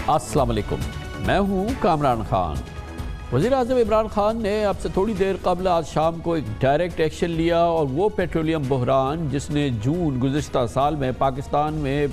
السلام علیکم، میں ہوں کامران خان۔ وزیر اعظم عمران خان نے اب سے تھوڑی دیر قبل آج شام کو ایک ڈائریکٹ ایکشن لیا اور وہ پیٹرولیم بحران جس نے جون گزشتہ سال میں پاکستان میں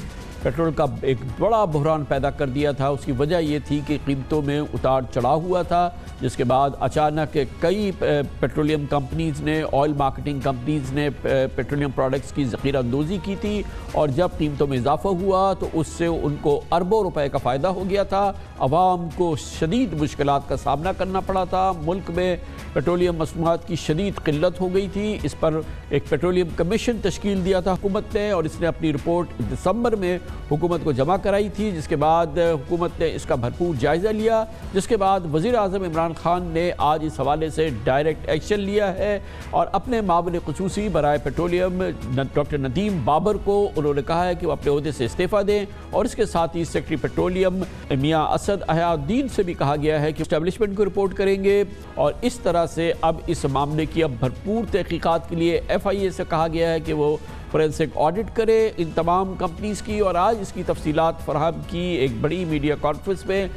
پیٹرول کا ایک بڑا بحران پیدا کر دیا تھا، اس کی وجہ یہ تھی کہ قیمتوں میں اتار چڑھاؤ ہوا تھا، جس کے بعد اچانک کئی پیٹرولیم کمپنیز نے، آئل مارکیٹنگ کمپنیز نے پیٹرولیم پروڈکٹس کی ذخیرہ اندوزی کی تھی، اور جب قیمتوں میں اضافہ ہوا تو اس سے ان کو اربوں روپے کا فائدہ ہو گیا تھا۔ عوام کو شدید مشکلات کا سامنا کرنا پڑا تھا، ملک میں پیٹرولیم مصنوعات کی شدید قلت ہو گئی تھی۔ اس پر ایک پیٹرولیم کمیشن تشکیل دیا تھا حکومت نے، اور اس نے اپنی رپورٹ دسمبر میں حکومت کو جمع کرائی تھی، جس کے بعد حکومت نے اس کا بھرپور جائزہ لیا، جس کے بعد وزیر اعظم عمران خان نے آج اس حوالے سے ڈائریکٹ ایکشن لیا ہے اور اپنے معاون خصوصی برائے پیٹرولیم ڈاکٹر ندیم بابر کو انہوں نے کہا ہے کہ وہ اپنے عہدے سے استعفیٰ دیں، اور اس کے ساتھ ہی سیکرٹری پیٹرولیم میاں اسد احیاء الدین سے بھی کہا گیا ہے کہ اسٹیبلشمنٹ کو رپورٹ کریں گے، اور اس طرح سے اب اس معاملے کی اب بھرپور تحقیقات کے لیے FIA سے کہا گیا ہے کہ وہ فورینسک آڈٹ کرے ان تمام کمپنیز کی، اور آج اس کی تفصیلات فراہم کی ایک بڑی میڈیا کانفرنس میں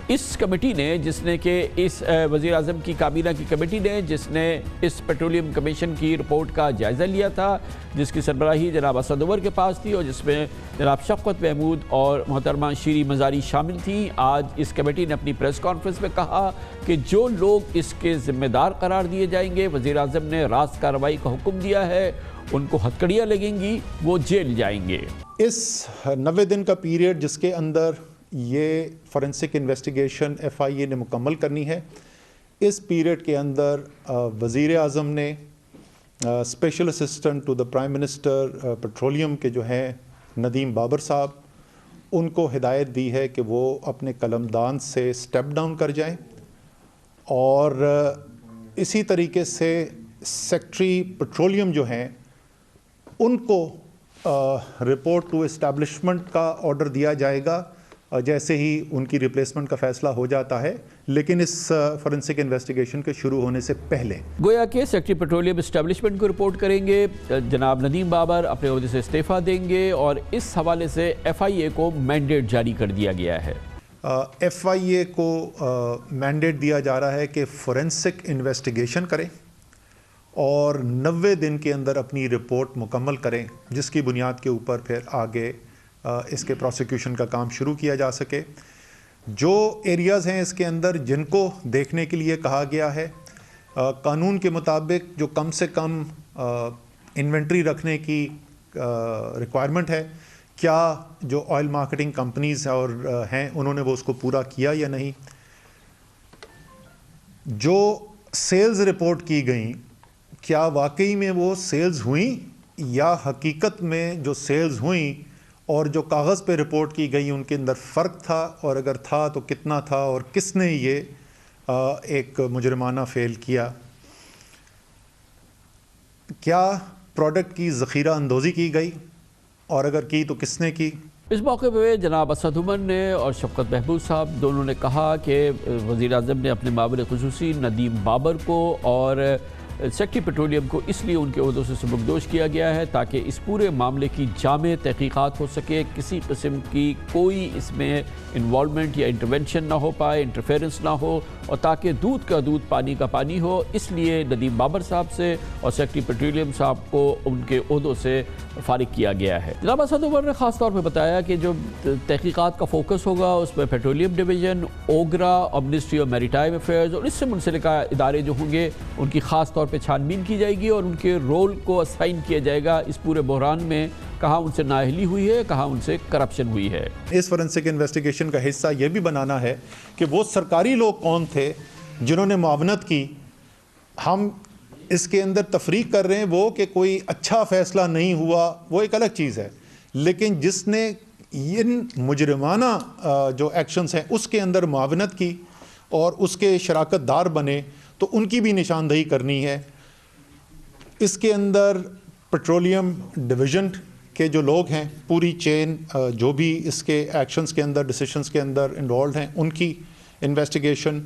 اس کمیٹی نے، جس نے کہ اس وزیر اعظم کی کابینہ کی کمیٹی نے جس نے اس پیٹرولیم کمیشن کی رپورٹ کا جائزہ لیا تھا، جس کی سربراہی جناب اسد عمر کے پاس تھی، اور جس میں جناب شفقت محمود اور محترمہ شیری مزاری شامل تھیں۔ آج اس کمیٹی نے اپنی پریس کانفرنس میں کہا کہ جو لوگ اس کے ذمہ دار قرار دیے جائیں گے، وزیر اعظم نے راست کارروائی کا حکم دیا ہے، ان کو ہتکڑیاں لگیں گی، وہ جیل جائیں گے۔ اس 90 دن کا پیریڈ جس کے اندر یہ فورینسک انویسٹیگیشن FIA نے مکمل کرنی ہے، اس پیریڈ کے اندر وزیر اعظم نے special assistant to the prime minister petroleum کے جو ہیں ندیم بابر صاحب، ان کو ہدایت دی ہے کہ وہ اپنے قلمدان سے سٹیپ ڈاؤن کر جائیں، اور اسی طریقے سے سیکرٹری پیٹرولیم جو ہیں ان کو رپورٹ ٹو اسٹیبلشمنٹ کا آرڈر دیا جائے گا جیسے ہی ان کی ریپلیسمنٹ کا فیصلہ ہو جاتا ہے، لیکن اس فورینسک انویسٹیگیشن کے شروع ہونے سے پہلے گویا کہ سیکرٹری پیٹرولیم اسٹیبلشمنٹ کو رپورٹ کریں گے، جناب ندیم بابر اپنے عہدے سے استعفیٰ دیں گے، اور اس حوالے سے FIA کو مینڈیٹ جاری کر دیا گیا ہے۔ FIA کو مینڈیٹ دیا جا رہا ہے کہ فورینسک انویسٹیگیشن کریں اور 90 دن کے اندر اپنی رپورٹ مکمل کریں، جس کی بنیاد کے اوپر پھر آگے اس کے پروسیکیوشن کا کام شروع کیا جا سکے۔ جو ایریاز ہیں اس کے اندر جن کو دیکھنے کے لیے کہا گیا ہے، قانون کے مطابق جو کم سے کم انوینٹری رکھنے کی ریکوائرمنٹ ہے، کیا جو آئل مارکیٹنگ کمپنیز اور ہیں انہوں نے وہ اس کو پورا کیا یا نہیں، جو سیلز رپورٹ کی گئیں کیا واقعی میں وہ سیلز ہوئیں، یا حقیقت میں جو سیلز ہوئیں اور جو کاغذ پہ رپورٹ کی گئی ان کے اندر فرق تھا، اور اگر تھا تو کتنا تھا، اور کس نے یہ ایک مجرمانہ فعل کیا، کیا پروڈکٹ کی ذخیرہ اندوزی کی گئی، اور اگر کی تو کس نے کی۔ اس موقع پہ جناب اسد عمر نے اور شفقت محمود صاحب دونوں نے کہا کہ وزیر اعظم نے اپنے معاون خصوصی ندیم بابر کو اور سیکرٹری پیٹرولیم کو اس لیے ان کے عہدوں سے سبکدوش کیا گیا ہے تاکہ اس پورے معاملے کی جامع تحقیقات ہو سکے، کسی قسم کی کوئی اس میں انوالومنٹ یا انٹرونشن نہ ہو پائے، انٹرفیرنس نہ ہو، اور تاکہ دودھ کا دودھ پانی کا پانی ہو۔ اس لیے ندیم بابر صاحب سے اور سیکرٹری پیٹرولیم صاحب کو ان کے عہدوں سے فارغ کیا گیا ہے۔ جناب اسد عمر نے خاص طور پہ بتایا کہ جو تحقیقات کا فوکس ہوگا اس میں پیٹرولیم ڈویژن، اوگرا اور منسٹری آف میریٹائم افیئرز اور اس سے منسلکہ ادارے جو ہوں گے ان کی خاص طور پہ چھان بین کی جائے گی، اور ان کے رول کو اسائن کیا جائے گا اس پورے بحران میں، کہاں ان سے نااہلی ہوئی ہے، کہاں ان سے کرپشن ہوئی ہے۔ اس فورینسک انویسٹیگیشن کا حصہ یہ بھی بنانا ہے کہ وہ سرکاری لوگ کون تھے جنہوں نے معاونت کی۔ ہم اس کے اندر تفریق کر رہے ہیں وہ کہ کوئی اچھا فیصلہ نہیں ہوا، وہ ایک الگ چیز ہے، لیکن جس نے ان مجرمانہ جو ایکشنز ہیں اس کے اندر معاونت کی اور اس کے شراکت دار بنے تو ان کی بھی نشاندہی کرنی ہے۔ اس کے اندر پیٹرولیم ڈویژن کے جو لوگ ہیں، پوری چین جو بھی اس کے ایکشنز کے اندر، ڈیسیشنز کے اندر انوالوڈ ہیں، ان کی انویسٹیگیشن،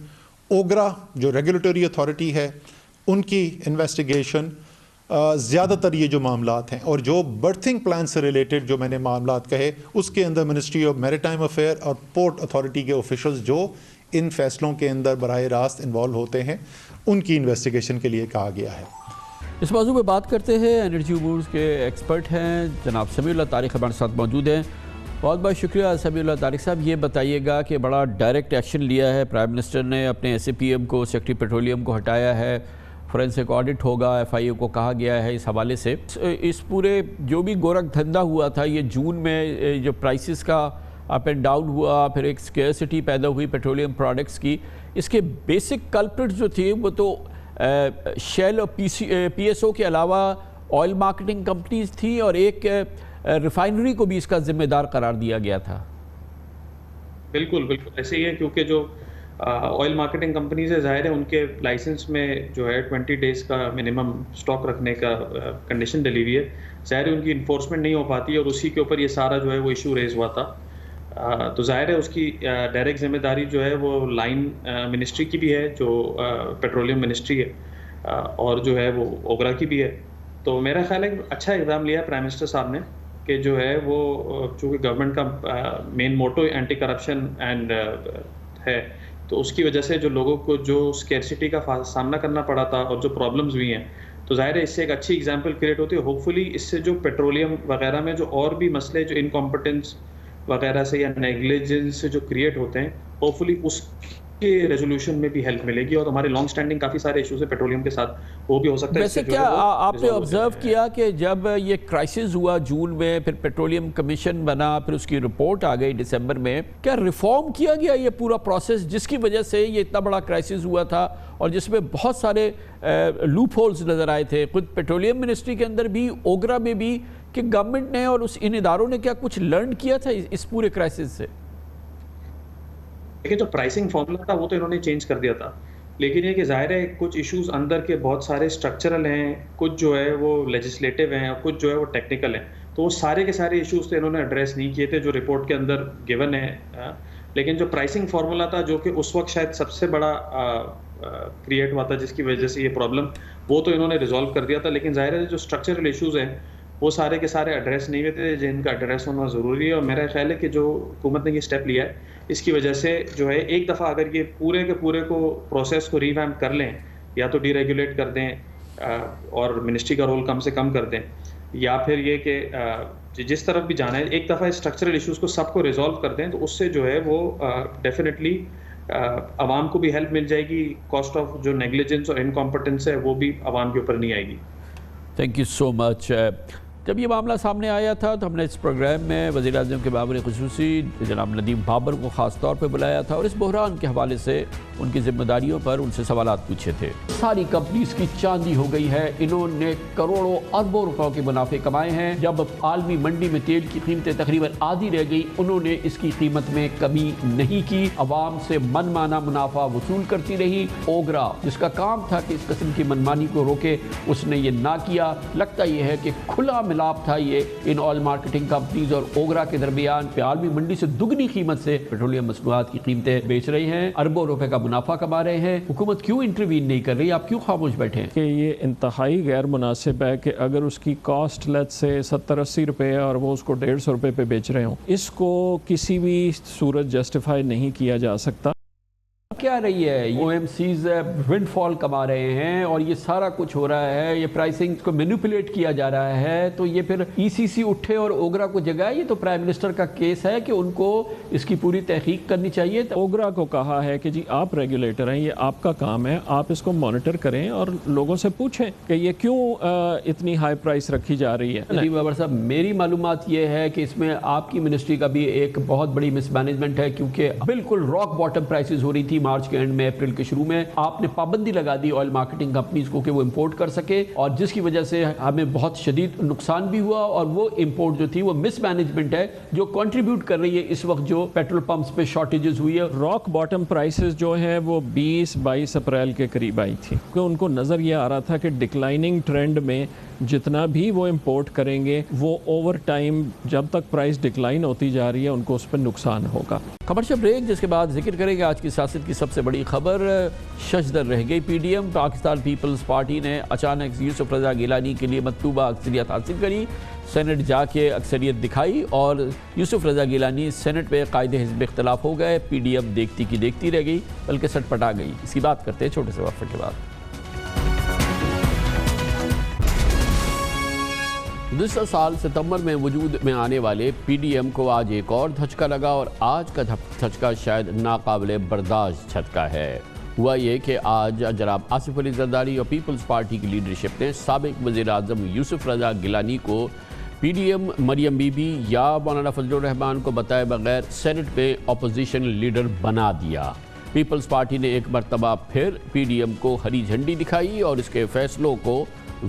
اوگرا جو ریگولیٹری اتھارٹی ہے ان کی انویسٹیگیشن، زیادہ تر یہ جو معاملات ہیں اور جو برتھنگ پلان سے ریلیٹڈ جو میں نے معاملات کہے اس کے اندر منسٹری آف میریٹائم افیئر اور پورٹ اتھارٹی کے آفیشلز جو ان فیصلوں کے اندر براہ راست انوالو ہوتے ہیں ان کی انویسٹیگیشن کے لیے کہا گیا ہے۔ اس موضوع پہ بات کرتے ہیں، انرجی امور کے ایکسپرٹ ہیں جناب سمیع اللہ طارق ہمارے ساتھ موجود ہیں۔ بہت بہت شکریہ سمیع اللہ طارق صاحب۔ یہ بتائیے گا کہ بڑا ڈائریکٹ ایکشن لیا ہے پرائم منسٹر نے، اپنے ایس اے پی ایم کو، سیکٹری پیٹرولیم کو ہٹایا ہے، فورینسک آڈٹ ہوگا، ایف آئی اے کو کہا گیا ہے۔ اس حوالے سے اس پورے جو بھی گورکھ دھندا ہوا تھا یہ جون میں جو پرائسز کا اپ اینڈ ڈاؤن ہوا، پھر ایک سکیئرسٹی پیدا ہوئی پیٹرولیم پروڈکٹس کی، اس کے بیسک کلپرٹس جو تھے وہ تو شیل اور پی ایس او کے علاوہ آئل مارکیٹنگ کمپنیز تھیں اور ایک ریفائنری کو بھی اس کا ذمہ دار قرار دیا گیا تھا۔ بالکل بالکل ایسے ہی ہے، کیونکہ جو آئل مارکیٹنگ کمپنیز ہے ظاہر ہے ان کے لائسنس میں جو ہے 20 ڈیز کا منیمم سٹاک رکھنے کا کنڈیشن ڈلی ہوئی ہے، ظاہر ہے ان کی انفورسمنٹ نہیں ہو پاتی اور اسی کے اوپر یہ سارا جو ہے وہ ایشو ریز ہوا تھا۔ تو ظاہر ہے اس کی ڈائریکٹ ذمہ داری جو ہے وہ لائن منسٹری کی بھی ہے جو پیٹرولیم منسٹری ہے، اور جو ہے وہ اوگرا کی بھی ہے۔ تو میرا خیال ہے اچھا اقدام لیا ہے پرائم منسٹر صاحب نے کہ جو ہے وہ چونکہ گورنمنٹ کا مین موٹو اینٹی کرپشن اینڈ ہے، تو اس کی وجہ سے جو لوگوں کو جو اسکیرسٹی کا سامنا کرنا پڑا تھا اور جو پرابلمز ہوئی ہیں، تو ظاہر ہے اس سے ایک اچھی اگزامپل کریٹ ہوتی ہے۔ ہوپ فلی اس سے جو پیٹرولیم وغیرہ میں جو اور بھی مسئلے جو انکمپٹنس وغیرہ سے یا نیگلیجنس سے جو کریٹ ہوتے ہیں، ہوپ فلی اس کے ریزولوشن میں بھی ہیلپ ملے گی، اور ہمارے لانگ سٹینڈنگ کافی سارے ایشوز ہیں پیٹرولیم کے ساتھ، وہ بھی ہو سکتا ہے۔ ویسے کیا آپ نے آبزرو کیا کہ جب یہ کرائسس ہوا جون میں، پھر پیٹرولیم کمیشن بنا، پھر اس کی رپورٹ آ گئی دسمبر میں، کیا ریفارم کیا گیا یہ پورا پروسیس جس کی وجہ سے یہ اتنا بڑا کرائسس ہوا تھا اور جس میں بہت سارے لوپ ہولز نظر آئے تھے، خود پیٹرولیم منسٹری کے اندر بھی، اوگرا میں بھی، کہ گورنمنٹ نے اور ان اداروں نے کیا کچھ لرن کیا تھا اس پورے کرائسس سے؟ لیکن جو پرائسنگ فارمولا تھا وہ تو انہوں نے چینج کر دیا تھا، لیکن یہ کہ ظاہر ہے کچھ ایشوز اندر کے بہت سارے اسٹرکچرل ہیں، کچھ جو ہے وہ لیجسلیٹو ہیں اور کچھ جو ہے وہ ٹیکنیکل ہیں، تو وہ سارے کے سارے ایشوز تھے انہوں نے ایڈریس نہیں کیے تھے جو رپورٹ کے اندر گیون ہے۔ لیکن جو پرائسنگ فارمولا تھا جو کہ اس وقت شاید سب سے بڑا کریٹ ہوا تھا جس کی وجہ سے یہ پرابلم، وہ تو انہوں نے ریزالو کر دیا تھا، لیکن ظاہر ہے جو اسٹرکچرل ایشوز ہیں وہ سارے کے سارے ایڈریس نہیں ہوئے تھے جن کا ایڈریس ہونا ضروری ہے۔ اور میرا خیال ہے کہ جو حکومت نے یہ اسٹیپ لیا ہے اس کی وجہ سے جو ہے ایک دفعہ اگر یہ پورے کے پورے کو پروسیس کو ریویمپ کر لیں، یا تو ڈی ریگولیٹ کر دیں اور منسٹری کا رول کم سے کم کر دیں، یا پھر یہ کہ جس طرف بھی جانا ہے ایک دفعہ اسٹرکچرل ایشوز کو سب کو ریزالو کر دیں، تو اس سے جو ہے وہ ڈیفینیٹلی عوام کو بھی ہیلپ مل جائے گی، کاسٹ آف جو نیگلیجنس اور انکمپٹنس ہے وہ بھی عوام کے اوپر نہیں آئے گی۔ تھینک یو سو مچ۔ جب یہ معاملہ سامنے آیا تھا تو ہم نے اس پروگرام میں وزیر اعظم کے معاون خصوصی جناب ندیم بابر کو خاص طور پہ بلایا تھا اور اس بحران کے حوالے سے ان کی ذمہ داریوں پر ان سے سوالات پوچھے تھے۔ ساری کمپنیز کی چاندی ہو گئی ہے، انہوں نے کروڑوں اربوں روپوں کے منافع کمائے ہیں۔ جب عالمی منڈی میں تیل کی قیمتیں تقریباً آدھی رہ گئی، انہوں نے اس کی قیمت میں کمی نہیں کی، عوام سے من مانا منافع وصول کرتی رہی۔ اوگرا جس کا کام تھا کہ اس قسم کی منمانی کو روکے، اس نے یہ نہ کیا۔ لگتا یہ ہے کہ کھلا ملاپ تھا یہ ان آئل مارکیٹنگ کمپنیز اور اوگرا کے درمیان، پہ عالمی منڈی سے دگنی قیمت سے پیٹرولیم مصنوعات کی قیمتیں بیچ رہے ہیں، اربوں روپے کا منافع کما رہے ہیں۔ حکومت کیوں انٹروین نہیں کر رہی؟ آپ کیوں خاموش بیٹھے ہیں؟ کہ یہ انتہائی غیر مناسب ہے کہ اگر اس کی کاسٹ لیٹ سے 70-80 روپے اور وہ اس کو 150 روپے پہ بیچ رہے ہوں، اس کو کسی بھی صورت جسٹیفائی نہیں کیا جا سکتا۔ کیا رہی ہے او ایم سیز ونڈ فال کما رہے ہیں اور یہ سارا کچھ ہو رہا ہے، یہ پرائسنگ کو مینیپولیٹ کیا جا رہا ہے، تو یہ پھر ای سی سی اٹھے اور اوگرا کو جگائے؟ یہ تو پرائم منسٹر کا کیس ہے کہ ان کو اس کی پوری تحقیق کرنی چاہیے۔ اوگرا کو کہا ہے کہ جی آپ ریگولیٹر ہیں، یہ آپ کا کام ہے، آپ اس کو مانیٹر کریں اور لوگوں سے پوچھیں کہ یہ کیوں اتنی ہائی پرائس رکھی جا رہی ہے۔ ندیم بابر صاحب، میری معلومات یہ ہے کہ اس میں آپ کی منسٹری کا بھی ایک بہت بڑی مس مینجمنٹ ہے، کیونکہ بالکل راک باٹم پرائسز ہو رہی تھی مارچ کے اینڈ میں، اپریل کے شروع میں آپ نے پابندی لگا دی آئل مارکیٹنگ کمپنیز کو کہ وہ امپورٹ کر سکے، اور جس کی وجہ سے ہمیں بہت شدید نقصان بھی ہوا، اور وہ امپورٹ جو تھی وہ مس مینجمنٹ ہے جو کنٹریبیوٹ کر رہی ہے اس وقت جو پیٹرول پمپس پہ شارٹیجز ہوئی ہے۔ راک باٹم پرائسز جو ہیں وہ 20-22 اپریل کے قریب آئی تھی، کہ ان کو نظر یہ آ رہا تھا کہ ڈکلائننگ ٹرینڈ میں جتنا بھی وہ امپورٹ کریں گے وہ اوور ٹائم جب تک پرائس ڈکلائن ہوتی جا رہی ہے ان کو اس پہ نقصان ہوگا۔ کمرشل بریک، جس کے بعد ذکر کریں گے آج کی سیاست کی سب سب سے بڑی خبر، ششدر رہ گئی P D M. Pakistan Peoples Party نے اچانک یوسف رضا گیلانی کے لیے مطلوبہ اکثریت حاصل کری، سینٹ جا کے اکثریت دکھائی اور یوسف رضا گیلانی سینٹ میں قائد حزب اختلاف ہو گئے۔ پی ڈی ایم دیکھتی کی دیکھتی رہ گئی بلکہ سٹ پٹا گئی۔ اس کی بات کرتے ہیں چھوٹے سے وقفے کے بعد۔ گزشتہ سال ستمبر میں وجود میں آنے والے پی ڈی ایم کو آج ایک اور دھچکا لگا، اور آج کا دھچکا شاید ناقابل برداشت جھٹکا ہے۔ ہوا یہ کہ آج جناب آصف علی زرداری اور پیپلز پارٹی کی لیڈرشپ نے سابق وزیر اعظم یوسف رضا گیلانی کو پی ڈی ایم مریم بی بی یا مولانا فضل الرحمان کو بتائے بغیر سینٹ میں اپوزیشن لیڈر بنا دیا۔ پیپلز پارٹی نے ایک مرتبہ پھر پی ڈی ایم کو ہری جھنڈی دکھائی اور اس کے فیصلوں کو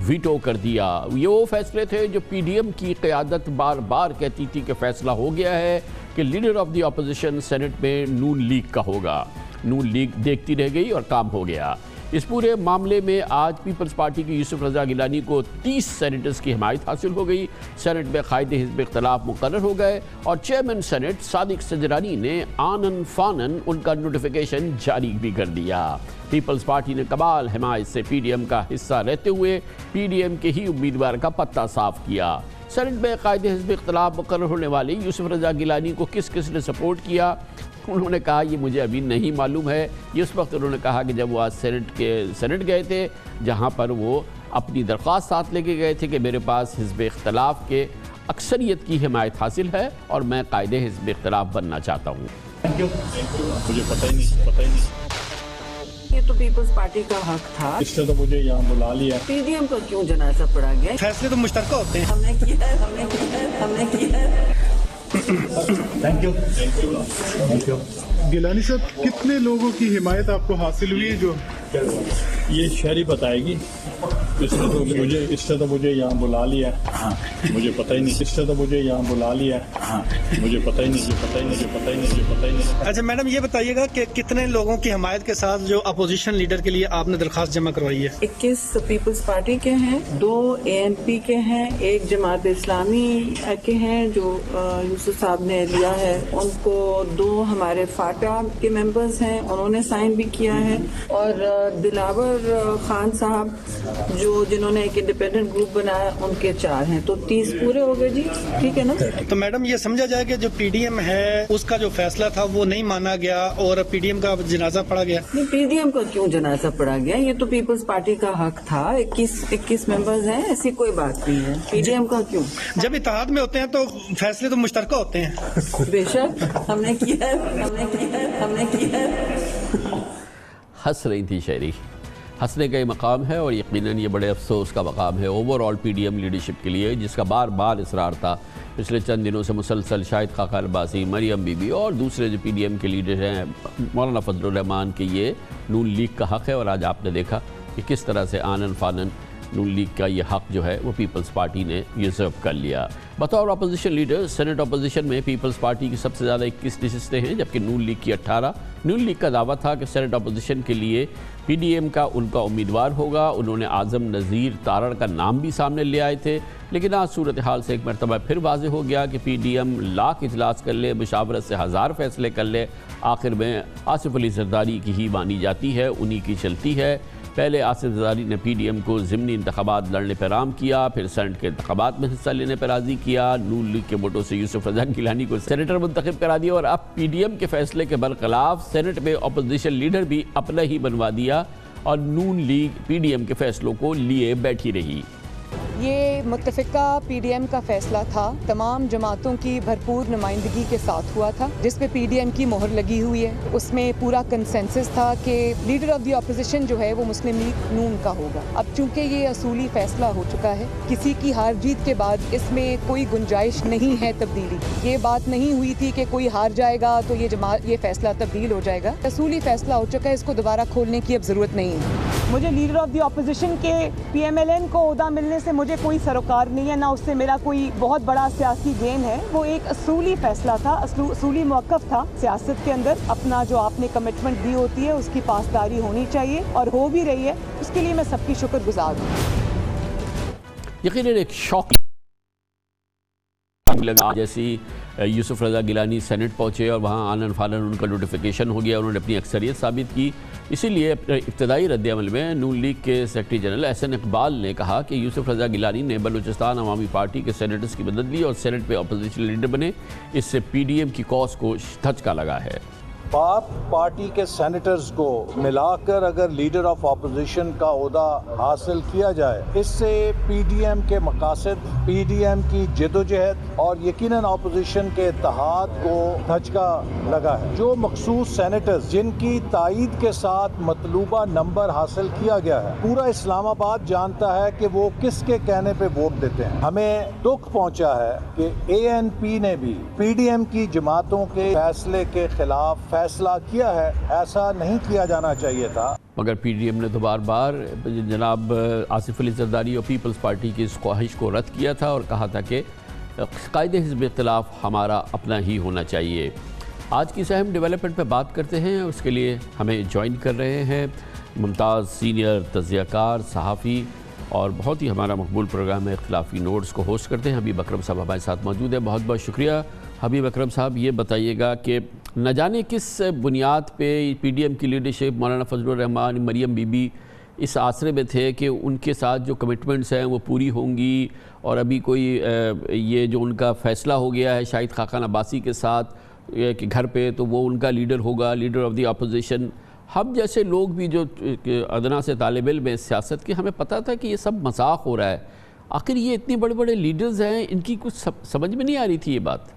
ویٹو کر دیا۔ یہ وہ فیصلے تھے جو پی ڈی ایم کی قیادت بار بار کہتی تھی کہ فیصلہ ہو گیا ہے کہ leader of the opposition senate میں نون لیگ کا ہوگا۔ نون لیگ دیکھتی رہ گئی اور کام ہو گیا۔ اس پورے معاملے میں آج پیپلز پارٹی کی یوسف رضا گیلانی کو 30 سینیٹرز کی حمایت حاصل ہو گئی۔ سینٹ میں قائد حزب اختلاف مقرر ہو گئے اور چیئرمین سینٹ صادق سجرانی نے آنن فانن ان کا نوٹیفیکیشن جاری بھی کر دیا۔ پیپلز پارٹی نے کمال حمایت سے پی ڈی ایم کا حصہ رہتے ہوئے پی ڈی ایم کے ہی امیدوار کا پتہ صاف کیا۔ سینٹ میں قائد حزب اختلاف مقرر ہونے والے یوسف رضا گیلانی کو کس کس نے سپورٹ کیا، انہوں نے کہا یہ مجھے ابھی نہیں معلوم ہے۔ یہ اس وقت انہوں نے کہا کہ جب وہ آج سینٹ گئے تھے جہاں پر وہ اپنی درخواست ساتھ لے کے گئے تھے کہ میرے پاس حزب اختلاف کے اکثریت کی حمایت حاصل ہے اور میں قائد حزب اختلاف بننا چاہتا ہوں۔ مجھے پتہ ہی نہیں یہ تو پیپلز پارٹی کا حق تھا، اس نے تو مجھے یہاں بلا لیا۔ پی ڈی ایم کو کیوں جنازہ پڑا گیا؟ فیصلے تو مشترکہ ہوتے ہیں۔ ہم نے کیا ہے۔ Thank you. گیلانی صاحب کتنے لوگوں کی حمایت آپ کو حاصل ہوئی ہے؟ جو یہ شہری بتائے گی۔ اس نے تو مجھے یہاں بلا لیا، مجھے پتہ ہی نہیں۔ اس نے تو مجھے یہاں بلا لیا، مجھے پتہ ہی نہیں۔ اچھا میڈم یہ بتائیے گا کہ کتنے لوگوں کی حمایت کے ساتھ جو اپوزیشن لیڈر کے لیے آپ نے درخواست جمع کروائی ہے؟ 21 پیپلز پارٹی کے ہیں، 2 اے این پی کے ہیں، 1 جماعت اسلامی کے ہیں جو یوسف صاحب نے لیا ہے، ان کو 2 ہمارے فاٹا کے ممبرز ہیں، انہوں نے سائن بھی کیا ہے، اور دلاور خان صاحب جنہوں نے ایک انڈیپینڈنٹ گروپ بنایا ان کے 4 ہیں، تو 30 پورے ہو گئے جی، ٹھیک ہے نا؟ تو میڈم یہ سمجھا جائے کہ جو پی ڈی ایم ہے اس کا جو فیصلہ تھا وہ نہیں مانا گیا اور پی ڈی ایم کا جنازہ پڑا گیا؟ نہیں، پی ڈی ایم کا کیوں جنازہ پڑا گیا؟ یہ تو پیپلز پارٹی کا حق تھا، 21 ممبرز ہیں، ایسی کوئی بات نہیں ہے، پی ڈی ایم کا کیوں؟ جب اتحاد میں ہوتے ہیں تو فیصلے تو مشترکہ ہوتے ہیں۔ بے شک ہم نے کیا ہے۔ ہنس رہی تھی شہری، ہنسنے کا یہ مقام ہے اور یقیناً یہ بڑے افسوس کا مقام ہے overall P D M leadership کے لیے، جس کا بار بار اصرار تھا پچھلے چند دنوں سے مسلسل، شاہد خاقہ العباسی، مریم بی بی اور دوسرے جو پی ڈی ایم کے لیڈر ہیں مولانا فضل الرحمان کے یہ نون لیگ کا حق ہے، اور آج آپ نے دیکھا کہ کس طرح سے آنن فانن نون لیگ کا یہ حق جو ہے وہ پیپلز پارٹی نے یوزرو کر لیا۔ بطور اپوزیشن لیڈر سینٹ اپوزیشن میں پیپلز پارٹی کی سب سے زیادہ 21 نشستیں ہیں، جبکہ نون لیگ کی 18۔ نون لیگ کا دعویٰ تھا کہ سینٹ اپوزیشن کے لیے پی ڈی ایم کا ان کا امیدوار ہوگا، انہوں نے اعظم نذیر تارڑ کا نام بھی سامنے لے آئے تھے، لیکن آج صورتحال سے ایک مرتبہ پھر واضح ہو گیا کہ پی ڈی ایم لاکھ اجلاس کر لے، مشاورت سے 1000 فیصلے کر لے، آخر میں آصف علی زرداری کی ہی مانی جاتی ہے، انہی کی چلتی ہے۔ پہلے آصف زرداری نے پی ڈی ایم کو ضمنی انتخابات لڑنے پر رام کیا، پھر سینٹ کے انتخابات میں حصہ لینے پر راضی کیا، نون لیگ کے ووٹوں سے یوسف رضا گیلانی کو سینیٹر منتخب کرا دیا، اور اب پی ڈی ایم کے فیصلے کے برخلاف سینٹ میں اپوزیشن لیڈر بھی اپنا ہی بنوا دیا، اور نون لیگ پی ڈی ایم کے فیصلوں کو لیے بیٹھی رہی۔ یہ متفقہ پی ڈی ایم کا فیصلہ تھا، تمام جماعتوں کی بھرپور نمائندگی کے ساتھ ہوا تھا، جس پہ پی ڈی ایم کی مہر لگی ہوئی ہے۔ اس میں پورا کنسنسس تھا کہ لیڈر آف دی اپوزیشن جو ہے وہ مسلم لیگ نون کا ہوگا۔ اب چونکہ یہ اصولی فیصلہ ہو چکا ہے، کسی کی ہار جیت کے بعد اس میں کوئی گنجائش نہیں ہے تبدیلی۔ یہ بات نہیں ہوئی تھی کہ کوئی ہار جائے گا تو یہ فیصلہ تبدیل ہو جائے گا۔ اصولی فیصلہ ہو چکا ہے، اس کو دوبارہ کھولنے کی اب ضرورت نہیں ہے۔ مجھے لیڈر آف دی اپوزیشن کے پی ایم ایل این کو عہدہ ملنے سے مجھے کوئی سروکار نہیں ہے، نہ اس سے میرا کوئی بہت بڑا سیاسی گین ہے۔ وہ ایک اصولی فیصلہ تھا، اصولی موقف تھا۔ سیاست کے اندر اپنا جو آپ نے کمٹمنٹ دی ہوتی ہے اس کی پاسداری ہونی چاہیے، اور ہو بھی رہی ہے، اس کے لیے میں سب کی شکر گزار ہوں۔ یقیناً ایک شوق جیسی یوسف رضا گیلانی سینٹ پہنچے اور وہاں آنن فانن ان کا نوٹیفیکیشن ہو گیا, انہوں نے اپنی اکثریت ثابت کی. اسی لیے ابتدائی رد عمل میں نون لیگ کے سیکرٹری جنرل احسن اقبال نے کہا کہ یوسف رضا گیلانی نے بلوچستان عوامی پارٹی کے سینیٹرز کی مدد لی اور سینٹ پہ اپوزیشن لیڈر بنے. اس سے پی ڈی ایم کی کاز کو دھچکا لگا ہے. پاپ پارٹی کے سینیٹرز کو ملا کر اگر لیڈر آف اپوزیشن کا عہدہ حاصل کیا جائے, اس سے پی ڈی ایم کے مقاصد, پی ڈی ایم کی جدوجہد اور یقیناً اپوزیشن کے اتحاد کو دھچکا لگا ہے. جو مخصوص سینیٹرز جن کی تائید کے ساتھ مطلوبہ نمبر حاصل کیا گیا ہے, پورا اسلام آباد جانتا ہے کہ وہ کس کے کہنے پہ ووٹ دیتے ہیں. ہمیں دکھ پہنچا ہے کہ اے این پی نے بھی پی ڈی ایم کی جماعتوں کے فیصلے کے خلاف فیصلہ کیا ہے. ایسا نہیں کیا جانا چاہیے تھا. مگر پی ڈی ایم نے تو بار بار جناب آصف علی زرداری اور پیپلز پارٹی کی اس خواہش کو رد کیا تھا اور کہا تھا کہ قائد حزب اختلاف ہمارا اپنا ہی ہونا چاہیے. آج کی اہم ڈیولپمنٹ پہ بات کرتے ہیں. اس کے لیے ہمیں جوائن کر رہے ہیں ممتاز سینئر تجزیہ کار, صحافی اور بہت ہی ہمارا مقبول پروگرام ہے اختلافی نوٹس کو ہوسٹ کرتے ہیں حبیب اکرم صاحب ہمارے ساتھ موجود ہیں. بہت بہت شکریہ حبیب اکرم صاحب. یہ بتائیے گا کہ نہ جانے کس بنیاد پہ پی ڈی ایم کی لیڈرشپ, مولانا فضل الرحمان, مریم بی بی اس آسرے میں تھے کہ ان کے ساتھ جو کمٹمنٹس ہیں وہ پوری ہوں گی, اور ابھی کوئی یہ جو ان کا فیصلہ ہو گیا ہے شاہد خاقان عباسی کے ساتھ کہ گھر پہ, تو وہ ان کا لیڈر ہوگا, لیڈر آف دی اپوزیشن. ہم جیسے لوگ بھی جو ادنا سے طالب علم ہیں سیاست کے, ہمیں پتہ تھا کہ یہ سب مذاق ہو رہا ہے. آخر یہ اتنے بڑے بڑے لیڈرز ہیں, ان کی کچھ سمجھ میں نہیں آ رہی تھی یہ بات.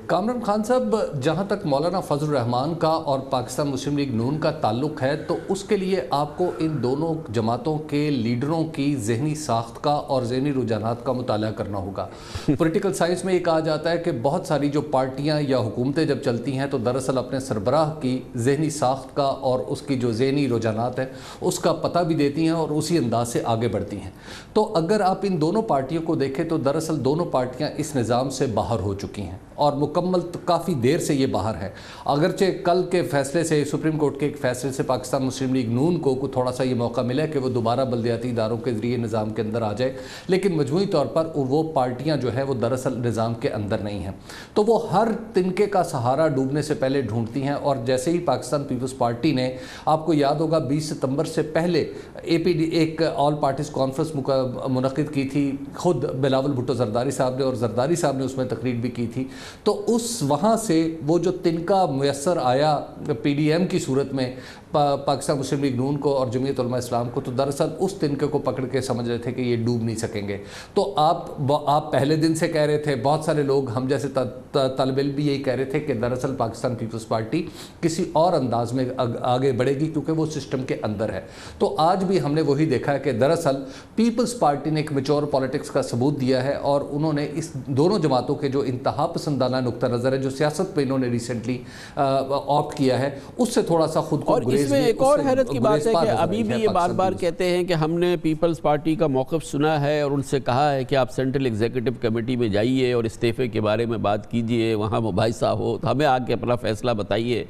کامران خان صاحب, جہاں تک مولانا فضل الرحمان کا اور پاکستان مسلم لیگ نون کا تعلق ہے, تو اس کے لیے آپ کو ان دونوں جماعتوں کے لیڈروں کی ذہنی ساخت کا اور ذہنی رجحانات کا مطالعہ کرنا ہوگا. پولیٹیکل سائنس میں یہ کہا جاتا ہے کہ بہت ساری جو پارٹیاں یا حکومتیں جب چلتی ہیں تو دراصل اپنے سربراہ کی ذہنی ساخت کا اور اس کی جو ذہنی رجحانات ہیں اس کا پتہ بھی دیتی ہیں اور اسی انداز سے آگے بڑھتی ہیں. تو اگر آپ ان دونوں پارٹیوں کو دیکھیں تو دراصل دونوں پارٹیاں اس نظام سے باہر ہو چکی ہیں اور مکمل کافی دیر سے یہ باہر ہے. اگرچہ کل کے فیصلے سے, سپریم کورٹ کے ایک فیصلے سے پاکستان مسلم لیگ نون کو تھوڑا سا یہ موقع ملا کہ وہ دوبارہ بلدیاتی اداروں کے ذریعے نظام کے اندر آ جائے, لیکن مجموعی طور پر وہ پارٹیاں جو ہیں وہ دراصل نظام کے اندر نہیں ہیں. تو وہ ہر تنکے کا سہارا ڈوبنے سے پہلے ڈھونڈتی ہیں. اور جیسے ہی پاکستان پیپلز پارٹی نے, آپ کو یاد ہوگا 20 ستمبر سے پہلے اے پی ڈی ایک آل پارٹیز کانفرنس منعقد کی تھی, خود بلاول بھٹو زرداری صاحب نے, اور زرداری صاحب نے اس میں تقریر بھی کی تھی. تو اس وہاں سے وہ جو تنکا میسر آیا پی ڈی ایم کی صورت میں پاکستان مسلم لیگ نون کو اور جمعیت علماء اسلام کو, تو دراصل اس تنکے کو پکڑ کے سمجھ رہے تھے کہ یہ ڈوب نہیں سکیں گے. تو آپ پہلے دن سے کہہ رہے تھے, بہت سارے لوگ ہم جیسے طالب علم بھی یہی کہہ رہے تھے کہ دراصل پاکستان پیپلز پارٹی کسی اور انداز میں آگے بڑھے گی کیونکہ وہ سسٹم کے اندر ہے. تو آج بھی ہم نے وہی دیکھا ہے کہ دراصل پیپلز پارٹی نے ایک میچور پالیٹکس کا ثبوت دیا ہے, اور انہوں نے اس دونوں جماعتوں کے جو انتہا پسندانہ نقطہ نظر ہے جو سیاست پہ انہوں نے ریسنٹلی آپٹ کیا ہے, اس سے تھوڑا سا خود کو اس میں ایک اور حیرت کی بات ہے کہ ابھی بھی یہ بار بار کہتے ہیں کہ ہم نے پیپلز پارٹی کا موقف سنا ہے اور ان سے کہا ہے کہ آپ سینٹرل ایگزیکٹو کمیٹی میں جائیے اور استعفے کے بارے میں بات کیجئے, وہاں مباحثہ ہو, تو ہمیں آ کے اپنا فیصلہ بتائیے.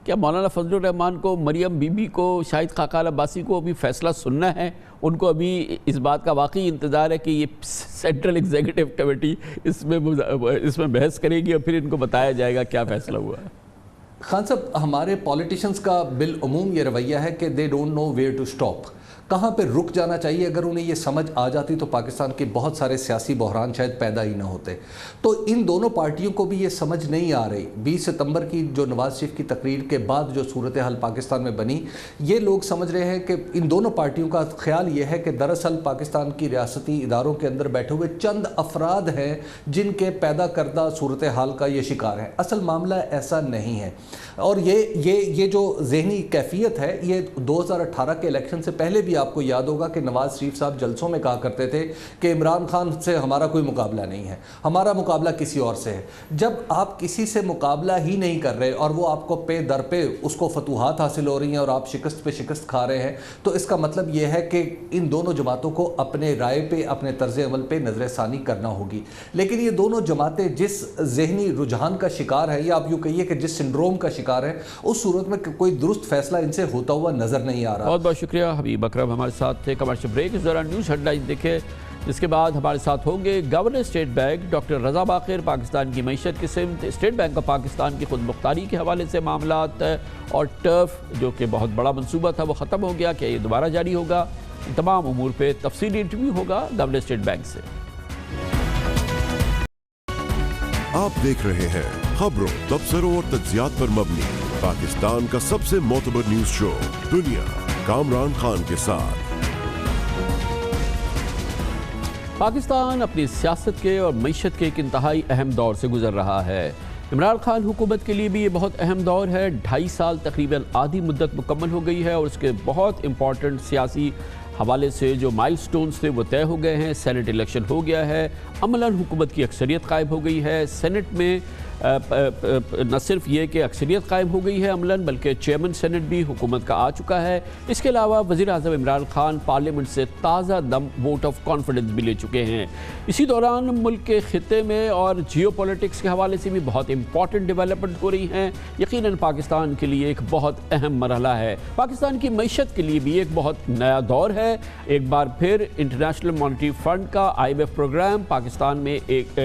کیا مولانا فضل الرحمان کو, مریم بی بی کو, شاہد خاقان عباسی کو ابھی فیصلہ سننا ہے؟ ان کو ابھی اس بات کا واقعی انتظار ہے کہ یہ سینٹرل ایگزیکٹو کمیٹی اس میں بحث کرے گی اور پھر ان کو بتایا جائے گا کیا فیصلہ ہوا ہے؟ خان صاحب, ہمارے پولیٹیشنز کا بالعموم یہ رویہ ہے کہ they don't know where to stop, کہاں پہ رک جانا چاہیے. اگر انہیں یہ سمجھ آ جاتی تو پاکستان کے بہت سارے سیاسی بحران شاید پیدا ہی نہ ہوتے. تو ان دونوں پارٹیوں کو بھی یہ سمجھ نہیں آ رہی. 20 ستمبر کی جو نواز شریف کی تقریر کے بعد جو صورتحال پاکستان میں بنی, یہ لوگ سمجھ رہے ہیں کہ ان دونوں پارٹیوں کا خیال یہ ہے کہ دراصل پاکستان کی ریاستی اداروں کے اندر بیٹھے ہوئے چند افراد ہیں جن کے پیدا کردہ صورتحال کا یہ شکار ہے. اصل معاملہ ایسا نہیں ہے. اور یہ جو ذہنی کیفیت ہے, یہ 2018 کے الیکشن سے پہلے بھی آپ کو یاد ہوگا کہ نواز شریف صاحب جلسوں میں کہا کرتے تھے کہ عمران خان سے ہمارا کوئی مقابلہ نہیں ہے, ہمارا مقابلہ کسی اور سے ہے. جب آپ کسی سے مقابلہ ہی نہیں کر رہے اور وہ آپ کو پہ در پہ اس کو فتوحات حاصل ہو رہی ہیں اور آپ شکست پہ شکست کھا رہے ہیں, تو اس کا مطلب یہ ہے کہ ان دونوں جماعتوں کو اپنے رائے پہ, اپنے طرز عمل پہ نظر ثانی کرنا ہوگی. لیکن یہ دونوں جماعتیں جس ذہنی رجحان کا شکار ہے, یا آپ یوں کہیے کہ جس سنڈروم کا شکار ہے, اس صورت میں کوئی درست فیصلہ ان سے ہوتا ہوا نظر نہیں آ رہا. بہت بہت شکریہ حبیب اکرم ہمارے ساتھ تھے. Commercial break. اس دوران نیوز ہیڈ لائن دیکھے. جس کے بعد ہمارے ساتھ ہوں گے governor State bank doctor Raza Baqir, Pakistan کی معیشت کی سمت، اسٹیٹ بینک آف پاکستان کی خود مختاری کے حوالے سے معاملات، اور ٹرف جو کہ بہت بڑا منصوبہ تھا وہ ختم ہو گیا، کیا یہ دوبارہ جاری ہوگا؟ ان تمام امور پہ تفصیلی انٹرویو ہوگا گورنر اسٹیٹ بینک سے۔ آپ دیکھ رہے ہیں خبروں، تبصروں اور تجزیات پر مبنی پاکستان کا سب سے معتبر نیوز شو دنیا، کامران خان کے ساتھ۔ پاکستان اپنی سیاست کے اور معیشت کے ایک انتہائی اہم دور سے گزر رہا ہے۔ عمران خان حکومت کے لیے بھی یہ بہت اہم دور ہے۔ 2.5 سال تقریباً آدھی مدت مکمل ہو گئی ہے اور اس کے بہت امپورٹنٹ سیاسی حوالے سے جو مائل سٹونز تھے وہ طے ہو گئے ہیں۔ سینٹ الیکشن ہو گیا ہے، عملاً حکومت کی اکثریت قائم ہو گئی ہے۔ سینٹ میں نہ صرف یہ کہ اکثریت قائم ہو گئی ہے عملاً، بلکہ چیئرمین سینٹ بھی حکومت کا آ چکا ہے۔ اس کے علاوہ وزیر اعظم عمران خان پارلیمنٹ سے تازہ دم ووٹ آف کانفیڈنس بھی لے چکے ہیں۔ اسی دوران ملک کے خطے میں اور جیو پولیٹکس کے حوالے سے بھی بہت امپورٹنٹ ڈیولپمنٹ ہو رہی ہیں۔ یقیناً پاکستان کے لیے ایک بہت اہم مرحلہ ہے۔ پاکستان کی معیشت کے لیے بھی ایک بہت نیا دور ہے۔ ایک بار پھر انٹرنیشنل مانیٹری فنڈ کا IMF پروگرام پاکستان میں ایک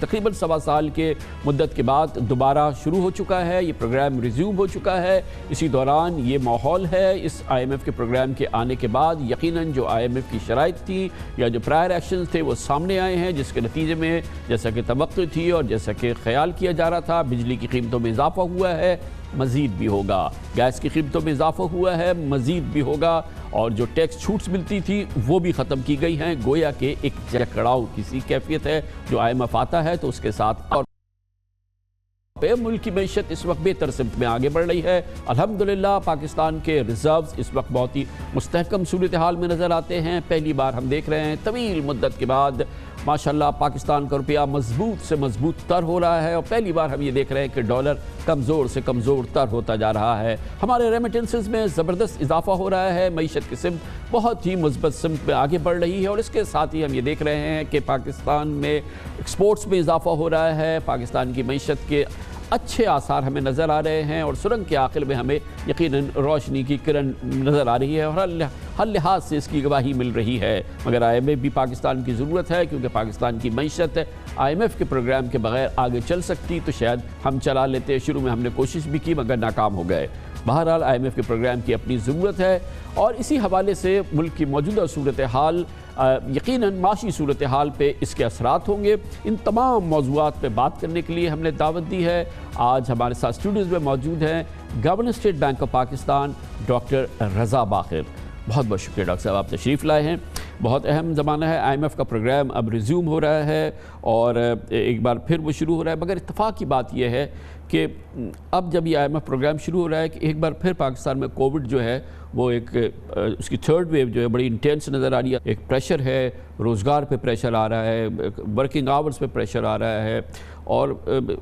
تقریباً 1.25 سال کے مدت کے بعد دوبارہ شروع ہو چکا ہے۔ یہ پروگرام ریزیوم ہو چکا ہے۔ اسی دوران یہ ماحول ہے اس IMF کے پروگرام کے آنے کے بعد یقیناً جو IMF کی شرائط تھی یا جو پرائر ایکشنز تھے وہ سامنے آئے ہیں، جس کے نتیجے میں جیسا کہ توقع تھی اور جیسا کہ خیال کیا جا رہا تھا، بجلی کی قیمتوں میں اضافہ ہوا ہے، مزید بھی ہوگا۔ گیس کی قیمتوں میں اضافہ ہوا ہے، مزید بھی ہوگا، اور جو ٹیکس چھوٹس ملتی تھی وہ بھی ختم کی گئی ہیں۔ گویا کہ ایک جکڑاؤ کسی کیفیت ہے جو IMF آتا ہے تو اس کے ساتھ اور ملک کی معیشت اس وقت بہتر سمت میں آگے بڑھ رہی ہے۔ الحمدللہ پاکستان کے ریزروز اس وقت بہت ہی مستحکم صورتحال میں نظر آتے ہیں۔ پہلی بار ہم دیکھ رہے ہیں طویل مدت کے بعد ماشاءاللہ پاکستان کا روپیہ مضبوط سے مضبوط تر ہو رہا ہے، اور پہلی بار ہم یہ دیکھ رہے ہیں کہ ڈالر کمزور سے کمزور تر ہوتا جا رہا ہے۔ ہمارے ریمیٹنسز میں زبردست اضافہ ہو رہا ہے، معیشت کی سمت بہت ہی مثبت سمت میں آگے بڑھ رہی ہے، اور اس کے ساتھ ہی ہم یہ دیکھ رہے ہیں کہ پاکستان میں ایکسپورٹس میں اضافہ ہو رہا ہے۔ پاکستان کی معیشت کے اچھے آثار ہمیں نظر آ رہے ہیں، اور سرنگ کے آخر میں ہمیں یقیناً روشنی کی کرن نظر آ رہی ہے، اور ہر لحاظ سے اس کی گواہی مل رہی ہے۔ مگر IMF بھی پاکستان کی ضرورت ہے، کیونکہ پاکستان کی معیشت IMF کے پروگرام کے بغیر آگے چل سکتی تو شاید ہم چلا لیتے۔ شروع میں ہم نے کوشش بھی کی مگر ناکام ہو گئے۔ بہرحال IMF کے پروگرام کی اپنی ضرورت ہے، اور اسی حوالے سے ملک کی موجودہ صورتحال یقیناً معاشی صورتحال پہ اس کے اثرات ہوں گے۔ ان تمام موضوعات پہ بات کرنے کے لیے ہم نے دعوت دی ہے۔ آج ہمارے ساتھ اسٹوڈیوز میں موجود ہیں governor State Bank of Pakistan doctor Raza Baqir. بہت بہت شکریہ ڈاکٹر صاحب، آپ تشریف لائے ہیں۔ بہت اہم زمانہ ہے، IMF کا پروگرام اب ریزیوم ہو رہا ہے اور ایک بار پھر وہ شروع ہو رہا ہے، مگر اتفاق کی بات یہ ہے کہ اب جب یہ IMF پروگرام شروع ہو رہا ہے کہ ایک بار پھر پاکستان میں کووڈ جو ہے وہ ایک اس کی تھرڈ ویو جو ہے بڑی انٹینس نظر آ رہی ہے۔ ایک پریشر ہے، روزگار پہ پریشر آ رہا ہے، ورکنگ آورز پہ پریشر آ رہا ہے، اور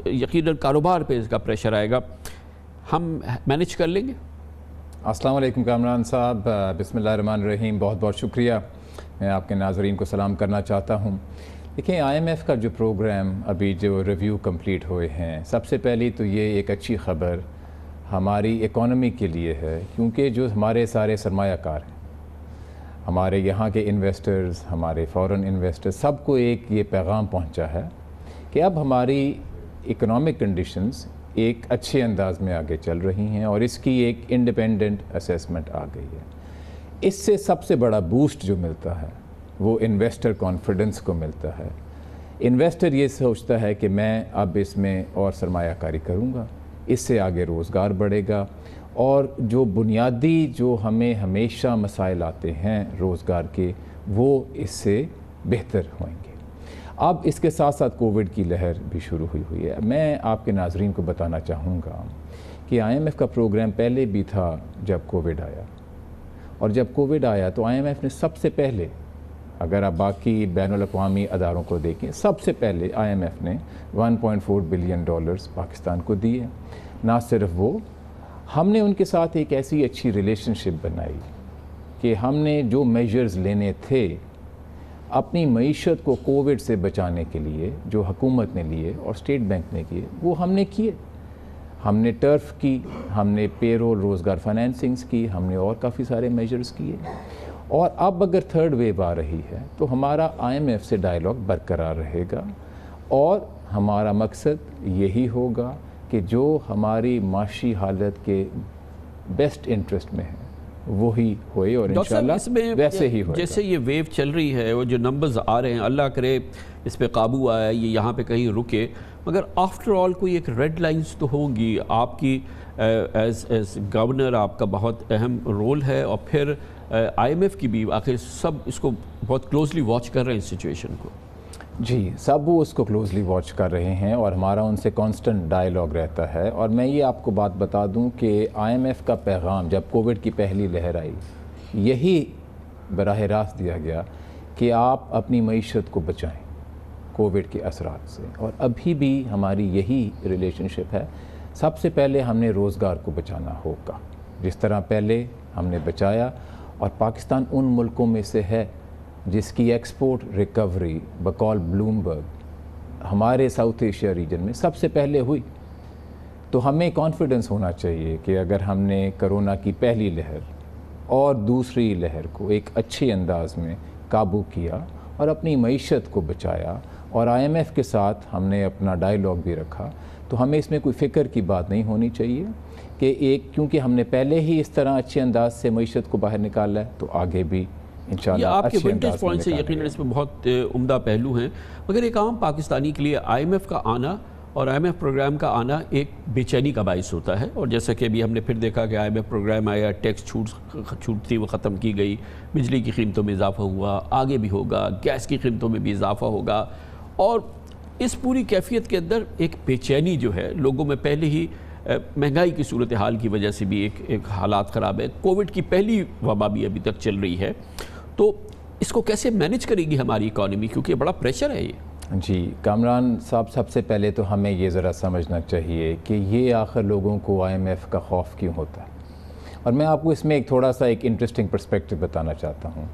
یقیناً کاروبار پہ اس کا پریشر آئے گا۔ ہم مینیج کر لیں گے؟ السلام علیکم کامران صاحب، بسم اللہ الرحمن الرحیم، بہت بہت شکریہ۔ میں آپ کے ناظرین کو سلام کرنا چاہتا ہوں۔ دیکھیں IMF کا جو پروگرام ابھی جو ریویو کمپلیٹ ہوئے ہیں، سب سے پہلی تو یہ ایک اچھی خبر ہماری اکانومی کے لیے ہے، کیونکہ جو ہمارے سارے سرمایہ کار ہیں، ہمارے یہاں کے انویسٹرز، ہمارے فورن انویسٹرز، سب کو ایک یہ پیغام پہنچا ہے کہ اب ہماری اکنامک کنڈیشنز ایک اچھے انداز میں آگے چل رہی ہیں، اور اس کی ایک انڈیپینڈنٹ اسیسمنٹ آ گئی ہے۔ اس سے سب سے بڑا بوسٹ جو ملتا ہے وہ انویسٹر کانفیڈنس کو ملتا ہے۔ انویسٹر یہ سوچتا ہے کہ میں اب اس میں اور سرمایہ کاری کروں گا، اس سے آگے روزگار بڑھے گا، اور جو بنیادی جو ہمیں ہمیشہ مسائل آتے ہیں روزگار کے وہ اس سے بہتر ہوئیں گے۔ اب اس کے ساتھ ساتھ کووڈ کی لہر بھی شروع ہوئی ہے۔ میں آپ کے ناظرین کو بتانا چاہوں گا کہ IMF کا پروگرام پہلے بھی تھا جب کووڈ آیا، اور جب کووڈ آیا تو IMF نے سب سے پہلے، اگر آپ باقی بین الاقوامی اداروں کو دیکھیں، سب سے پہلے IMF نے $1.4 بلین پاکستان کو دیے۔ نہ صرف وہ، ہم نے ان کے ساتھ ایک ایسی اچھی ریلیشن شپ بنائی کہ ہم نے جو میجرز لینے تھے اپنی معیشت کو کووڈ سے بچانے کے لیے، جو حکومت نے لیے اور اسٹیٹ بینک نے کیے، وہ ہم نے کیے۔ ہم نے ٹرف کی، ہم نے پے رول روزگار فائنینسنگز کی، ہم نے اور کافی سارے میجرز کیے، اور اب اگر تھرڈ ویو آ رہی ہے تو ہمارا IMF سے ڈائلاگ برقرار رہے گا، اور ہمارا مقصد یہی ہوگا کہ جو ہماری معاشی حالت کے بیسٹ انٹرسٹ میں ہے وہی ہوئے، اور انشاءاللہ ویسے ہی ہوئے. جیسے یہ ویو چل رہی ہے، وہ جو نمبرز آ رہے ہیں، اللہ کرے اس پہ قابو آیا، یہ یہاں پہ کہیں رکے، مگر آفٹر آل کوئی ایک ریڈ لائنز تو ہوگی. آپ کی ایز گورنر آپ کا بہت اہم رول ہے، اور پھر IMF کی بھی، آخر سب اس کو بہت کلوزلی واچ کر رہے ہیں اس سچویشن کو. جی، سب وہ اس کو کلوزلی واچ کر رہے ہیں، اور ہمارا ان سے کانسٹنٹ ڈائلاگ رہتا ہے. اور میں یہ آپ کو بات بتا دوں کہ IMF کا پیغام جب کووڈ کی پہلی لہر آئی، یہی براہ راست دیا گیا کہ آپ اپنی معیشت کو بچائیں کووڈ کے اثرات سے، اور ابھی بھی ہماری یہی ریلیشن شپ ہے. سب سے پہلے ہم نے روزگار کو بچانا ہوگا، جس طرح پہلے ہم نے بچایا، اور پاکستان ان ملکوں میں سے ہے جس کی ایکسپورٹ ریکوری بقول بلومبرگ ہمارے ساؤتھ ایشیا ریجن میں سب سے پہلے ہوئی. تو ہمیں کانفیڈنس ہونا چاہیے کہ اگر ہم نے کرونا کی پہلی لہر اور دوسری لہر کو ایک اچھے انداز میں قابو کیا اور اپنی معیشت کو بچایا، اور IMF کے ساتھ ہم نے اپنا ڈائلاگ بھی رکھا، تو ہمیں اس میں کوئی فکر کی بات نہیں ہونی چاہیے کہ کیونکہ ہم نے پہلے ہی اس طرح اچھے انداز سے معیشت کو باہر نکالا ہے تو آگے بھی انشاءاللہ یہ آپ کے اچھے ونٹیج انداز میں پوائنٹ سے یقیناً اس میں بہت عمدہ پہلو ہیں، مگر ایک عام پاکستانی کے لیے IMF کا آنا اور IMF پروگرام کا آنا ایک بے چینی کا باعث ہوتا ہے. اور جیسا کہ ابھی ہم نے پھر دیکھا کہ IMF پروگرام آیا، ٹیکس چھوٹ تھی وہ ختم کی گئی، بجلی کی قیمتوں میں اضافہ ہوا، آگے بھی ہوگا، گیس کی قیمتوں میں بھی اضافہ ہوگا، اور اس پوری کیفیت کے اندر ایک بے چینی جو ہے لوگوں میں پہلے ہی مہنگائی کی صورتحال کی وجہ سے بھی ایک حالات خراب ہے. کووڈ کی پہلی وبا بھی ابھی تک چل رہی ہے، تو اس کو کیسے مینیج کرے گی ہماری اکانومی، کیونکہ بڑا پریشر ہے یہ. جی کامران صاحب، سب سے پہلے تو ہمیں یہ ذرا سمجھنا چاہیے کہ یہ آخر لوگوں کو IMF کا خوف کیوں ہوتا ہے. اور میں آپ کو اس میں ایک تھوڑا سا ایک انٹرسٹنگ پرسپیکٹو بتانا چاہتا ہوں.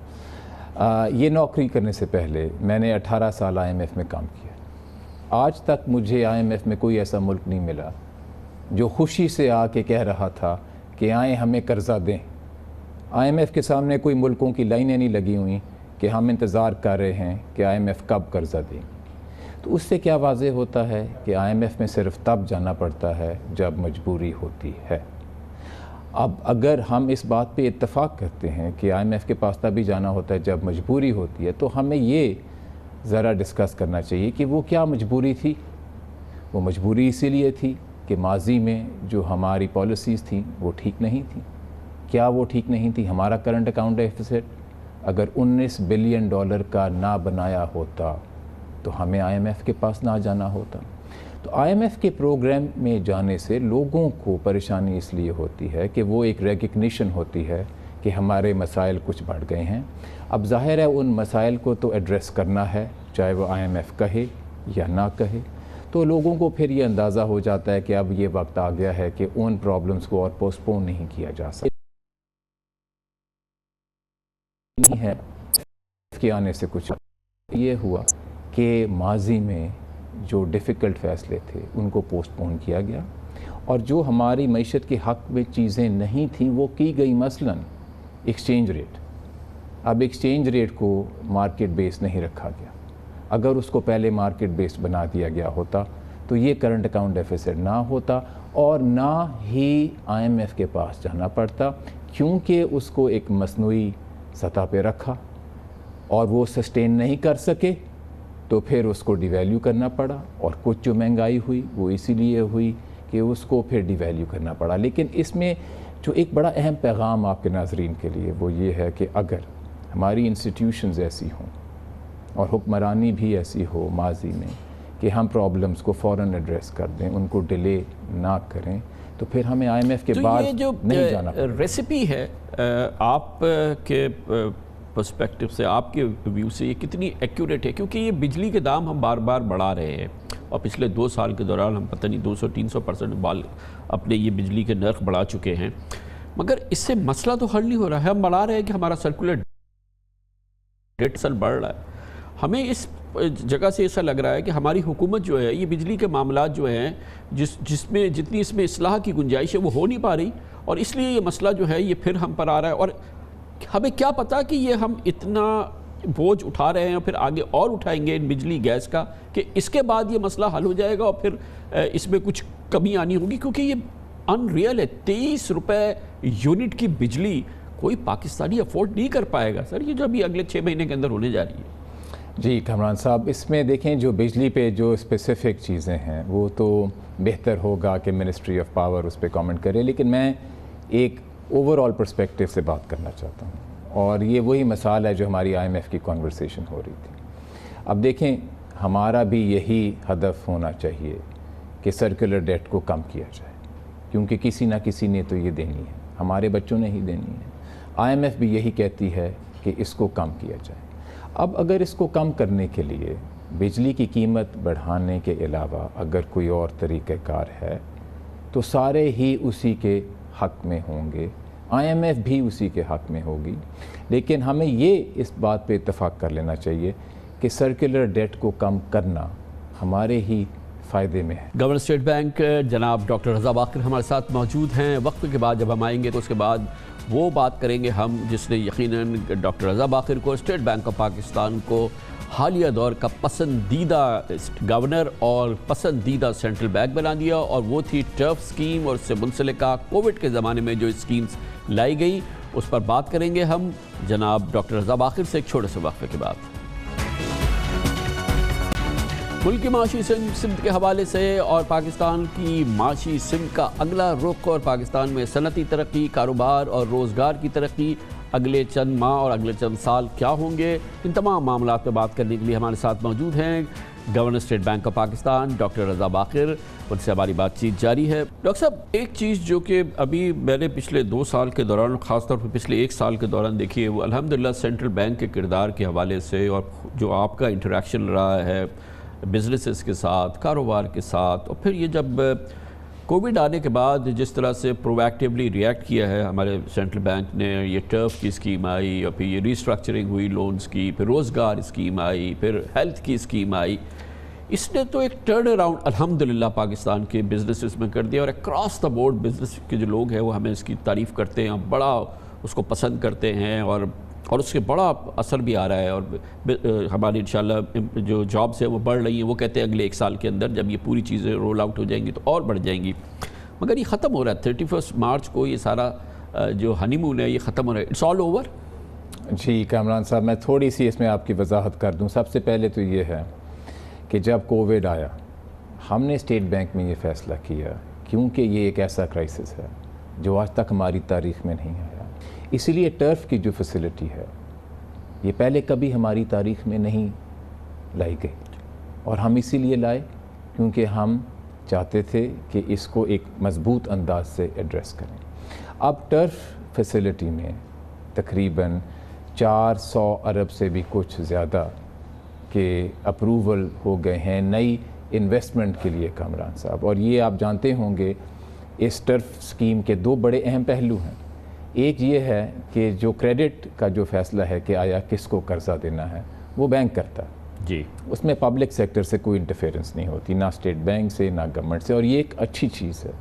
یہ نوکری کرنے سے پہلے میں نے 18 سال IMF میں کام کیا. آج تک مجھے IMF میں کوئی ایسا ملک نہیں ملا جو خوشی سے آ کے کہہ رہا تھا کہ آئیں ہمیں قرضہ دیں. IMF کے سامنے کوئی ملکوں کی لائنیں نہیں لگی ہوئیں کہ ہم انتظار کر رہے ہیں کہ IMF کب قرضہ دیں. تو اس سے کیا واضح ہوتا ہے کہ IMF میں صرف تب جانا پڑتا ہے جب مجبوری ہوتی ہے. اب اگر ہم اس بات پہ اتفاق کرتے ہیں کہ IMF کے پاس تبھی جانا ہوتا ہے جب مجبوری ہوتی ہے، تو ہمیں یہ ذرا ڈسکس کرنا چاہیے کہ وہ کیا مجبوری تھی. وہ مجبوری اسی لیے تھی کہ ماضی میں جو ہماری پالیسیز تھیں وہ ٹھیک نہیں تھیں. کیا وہ ٹھیک نہیں تھی؟ ہمارا کرنٹ اکاؤنٹ ڈیفیسٹ اگر $19 بلین کا نہ بنایا ہوتا تو ہمیں IMF کے پاس نہ جانا ہوتا. تو IMF کے پروگرام میں جانے سے لوگوں کو پریشانی اس لیے ہوتی ہے کہ وہ ایک ریکگنیشن ہوتی ہے کہ ہمارے مسائل کچھ بڑھ گئے ہیں. اب ظاہر ہے ان مسائل کو تو ایڈریس کرنا ہے، چاہے وہ IMF کہے یا نہ کہے. تو لوگوں کو پھر یہ اندازہ ہو جاتا ہے کہ اب یہ وقت آ گیا ہے کہ ان پرابلمز کو اور پوسٹ پون نہیں کیا جا سکتا. نہیں ہے کے آنے سے کچھ یہ ہوا کہ ماضی میں جو ڈیفیکلٹ فیصلے تھے ان کو پوسٹ پون کیا گیا، اور جو ہماری معیشت کے حق میں چیزیں نہیں تھیں وہ کی گئی. مثلاً ایکسچینج ریٹ. اب ایکسچینج ریٹ کو مارکیٹ بیس نہیں رکھا گیا. اگر اس کو پہلے مارکیٹ بیس بنا دیا گیا ہوتا تو یہ کرنٹ اکاؤنٹ ڈیفیسٹ نہ ہوتا اور نہ ہی IMF کے پاس جانا پڑتا، کیونکہ اس کو ایک مصنوعی سطح پہ رکھا اور وہ سسٹین نہیں کر سکے تو پھر اس کو ڈی ویلیو کرنا پڑا. اور کچھ جو مہنگائی ہوئی وہ اسی لیے ہوئی کہ اس کو پھر ڈی ویلیو کرنا پڑا. لیکن اس میں جو ایک بڑا اہم پیغام آپ کے ناظرین کے لیے وہ یہ ہے کہ اگر ہماری انسٹیٹیوشنز ایسی ہوں اور حکمرانی بھی ایسی ہو ماضی میں کہ ہم پرابلمز کو فوراً ایڈریس کر دیں، ان کو ڈیلے نہ کریں، تو پھر ہمیں IMF کے بعد نہیں جانا پڑے. ریسیپی ہے آپ کے پرسپیکٹو سے، آپ کے ویو سے، یہ کتنی ایکوریٹ ہے؟ کیونکہ یہ بجلی کے دام ہم بار بار بڑھا رہے ہیں، اور پچھلے 2 سال کے دوران ہم پتہ نہیں 200-300% اپنے یہ بجلی کے نرخ بڑھا چکے ہیں، مگر اس سے مسئلہ تو حل نہیں ہو رہا ہے. ہم بڑھا رہے ہیں کہ ہمارا سرکولر ڈیٹ بڑھ رہا ہے. ہمیں اس جگہ سے ایسا لگ رہا ہے کہ ہماری حکومت جو ہے یہ بجلی کے معاملات جو ہیں جس میں جتنی اس میں اصلاح کی گنجائش ہے وہ ہو نہیں پا رہی، اور اس لیے یہ مسئلہ جو ہے یہ پھر ہم پر آ رہا ہے. اور ہمیں کیا پتا کہ یہ ہم اتنا بوجھ اٹھا رہے ہیں اور پھر آگے اور اٹھائیں گے ان بجلی گیس کا کہ اس کے بعد یہ مسئلہ حل ہو جائے گا اور پھر اس میں کچھ کمی آنی ہوگی، کیونکہ یہ ان ریئل ہے. 30 روپے یونٹ کی بجلی کوئی پاکستانی افورڈ نہیں کر پائے گا سر، یہ جو ابھی اگلے 6 مہینے کے اندر ہونے جا رہی ہے. جی کامران صاحب، اس میں دیکھیں جو بجلی پہ جو اسپیسیفک چیزیں ہیں وہ تو بہتر ہوگا کہ منسٹری آف پاور اس پہ کامنٹ کرے، لیکن میں ایک اوور آل پرسپیکٹیو سے بات کرنا چاہتا ہوں، اور یہ وہی مثال ہے جو ہماری IMF کی کنورسیشن ہو رہی تھی. اب دیکھیں ہمارا بھی یہی ہدف ہونا چاہیے کہ سرکولر ڈیٹ کو کم کیا جائے، کیونکہ کسی نہ کسی نے تو یہ دینی ہے، ہمارے بچوں نے ہی دینی ہے. IMF بھی یہی کہتی ہے کہ اس کو کم کیا جائے. اب اگر اس کو کم کرنے کے لیے بجلی کی قیمت بڑھانے کے علاوہ اگر کوئی اور طریقہ کار ہے تو سارے ہی اسی کے حق میں ہوں گے، IMF بھی اسی کے حق میں ہوگی، لیکن ہمیں یہ اس بات پہ اتفاق کر لینا چاہیے کہ سرکولر ڈیٹ کو کم کرنا ہمارے ہی فائدے میں ہے. گورنر اسٹیٹ بینک جناب ڈاکٹر رضا باقر ہمارے ساتھ موجود ہیں. وقت کے بعد جب ہم آئیں گے تو اس کے بعد وہ بات کریں گے ہم جس نے یقیناً ڈاکٹر رضا باقر کو اسٹیٹ بینک آف پاکستان کو حالیہ دور کا پسندیدہ گورنر اور پسندیدہ سینٹرل بینک بنا دیا، اور وہ تھی ٹرف سکیم اور اس سے منسلکہ کووڈ کے زمانے میں جو سکیمز لائی گئی. اس پر بات کریں گے ہم جناب ڈاکٹر رضا باقر سے ایک چھوٹے سے وقفے کے بعد. ملک کی معاشی سمت کے حوالے سے اور پاکستان کی معاشی سمت کا اگلا رخ اور پاکستان میں صنعتی ترقی، کاروبار اور روزگار کی ترقی اگلے چند ماہ اور اگلے چند سال کیا ہوں گے، ان تمام معاملات پہ بات کرنے کے لیے ہمارے ساتھ موجود ہیں governor State Bank of Pakistan doctor Raza Baqir. ان سے ہماری بات چیت جاری ہے. ڈاکٹر صاحب، ایک چیز جو کہ ابھی میں نے پچھلے 2 سال کے دوران، خاص طور پر پچھلے 1 سال کے دوران دیکھی ہے، وہ الحمدللہ سینٹرل بینک کے کردار کے حوالے سے اور جو آپ کا انٹریکشن رہا ہے بزنسز کے ساتھ، کاروبار کے ساتھ، اور پھر یہ جب کووڈ آنے کے بعد جس طرح سے پرو ایکٹیولی ریئیکٹ کیا ہے ہمارے سینٹرل بینک نے، یہ ٹرف کی اسکیم آئی اور پھر یہ ریسٹرکچرنگ ہوئی لونز کی، پھر روزگار اسکیم آئی، پھر ہیلتھ کی اسکیم آئی، اس نے تو ایک ٹرن اراؤنڈ الحمدللہ پاکستان کے بزنسز میں کر دیا. اور اکراس دا بورڈ بزنس کے جو لوگ ہیں وہ ہمیں اس کی تعریف کرتے ہیں، بڑا اس کو پسند کرتے ہیں، اور اس کے بڑا اثر بھی آ رہا ہے. اور ہماری انشاءاللہ جو جابس ہیں وہ بڑھ رہی ہیں. وہ کہتے ہیں اگلے 1 سال کے اندر جب یہ پوری چیزیں رول آؤٹ ہو جائیں گی تو اور بڑھ جائیں گی. مگر یہ ختم ہو رہا ہے 31 مارچ کو، یہ سارا جو ہنی مون ہے یہ ختم ہو رہا ہے. It's all over. جی کامران صاحب، میں تھوڑی سی اس میں آپ کی وضاحت کر دوں. سب سے پہلے تو یہ ہے کہ جب کووڈ آیا ہم نے اسٹیٹ بینک میں یہ فیصلہ کیا کیونکہ یہ ایک ایسا کرائسس ہے جو آج تک ہماری تاریخ میں نہیں آیا. اسی لیے ٹرف کی جو فیسلٹی ہے یہ پہلے کبھی ہماری تاریخ میں نہیں لائی گئی، اور ہم اسی لیے لائے کیونکہ ہم چاہتے تھے کہ اس کو ایک مضبوط انداز سے ایڈریس کریں. اب ٹرف فیسلٹی میں تقریباً 400 ارب سے بھی کچھ زیادہ کے اپروول ہو گئے ہیں نئی انویسٹمنٹ کے لیے کامران صاحب. اور یہ آپ جانتے ہوں گے اس ٹرف سکیم کے 2 بڑے اہم پہلو ہیں. ایک یہ ہے کہ جو کریڈٹ کا جو فیصلہ ہے کہ آیا کس کو قرضہ دینا ہے وہ بینک کرتا ہے جی، اس میں پبلک سیکٹر سے کوئی انٹرفیرنس نہیں ہوتی، نہ اسٹیٹ بینک سے نہ گورنمنٹ سے، اور یہ ایک اچھی چیز ہے.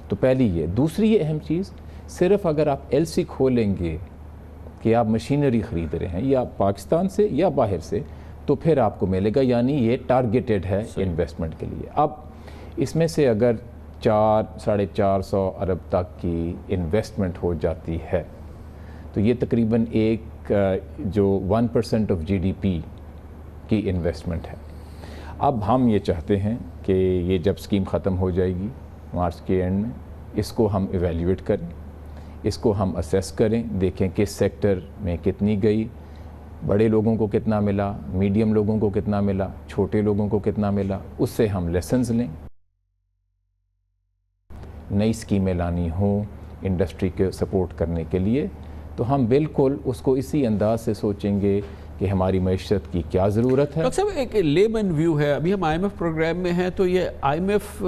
تو پہلی یہ. دوسری یہ اہم چیز، صرف اگر آپ LC کھولیں گے کہ آپ مشینری خرید رہے ہیں یا پاکستان سے یا باہر سے تو پھر آپ کو ملے گا، یعنی یہ ٹارگیٹڈ ہے انویسٹمنٹ کے لیے. اب اس میں سے اگر 400-450 ارب تک کی انویسٹمنٹ ہو جاتی ہے تو یہ تقریباً ایک جو 1% آف GDP کی انویسٹمنٹ ہے. اب ہم یہ چاہتے ہیں کہ یہ جب سکیم ختم ہو جائے گی مارچ کے اینڈ میں، اس کو ہم ایویلیویٹ کریں، اس کو ہم اسیس کریں، دیکھیں کس سیکٹر میں کتنی گئی، بڑے لوگوں کو کتنا ملا، میڈیم لوگوں کو کتنا ملا، چھوٹے لوگوں کو کتنا ملا، اس سے ہم لیسنز لیں. نئی سکیمیں لانی ہوں انڈسٹری کے سپورٹ کرنے کے لیے تو ہم بالکل اس کو اسی انداز سے سوچیں گے کہ ہماری معیشت کی کیا ضرورت ہے. ڈاکٹر صاحب، ایک لیمن ویو ہے، ابھی ہم IMF پروگرام میں ہیں تو یہ IMF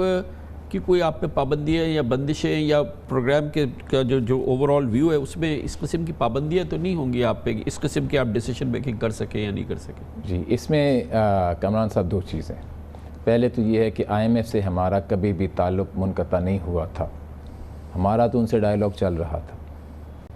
کی کوئی آپ پہ پابندیاں یا بندشیں یا پروگرام کے کا جو اوور آل ویو ہے اس میں اس قسم کی پابندیاں تو نہیں ہوں گی آپ پہ، اس قسم کی آپ ڈیسیشن میکنگ کر سکیں یا نہیں کر سکیں؟ جی، اس میں کامران صاحب 2 چیزیں. پہلے تو یہ ہے کہ IMF سے ہمارا کبھی بھی تعلق منقطع نہیں ہوا تھا، ہمارا تو ان سے ڈائیلاگ چل رہا تھا.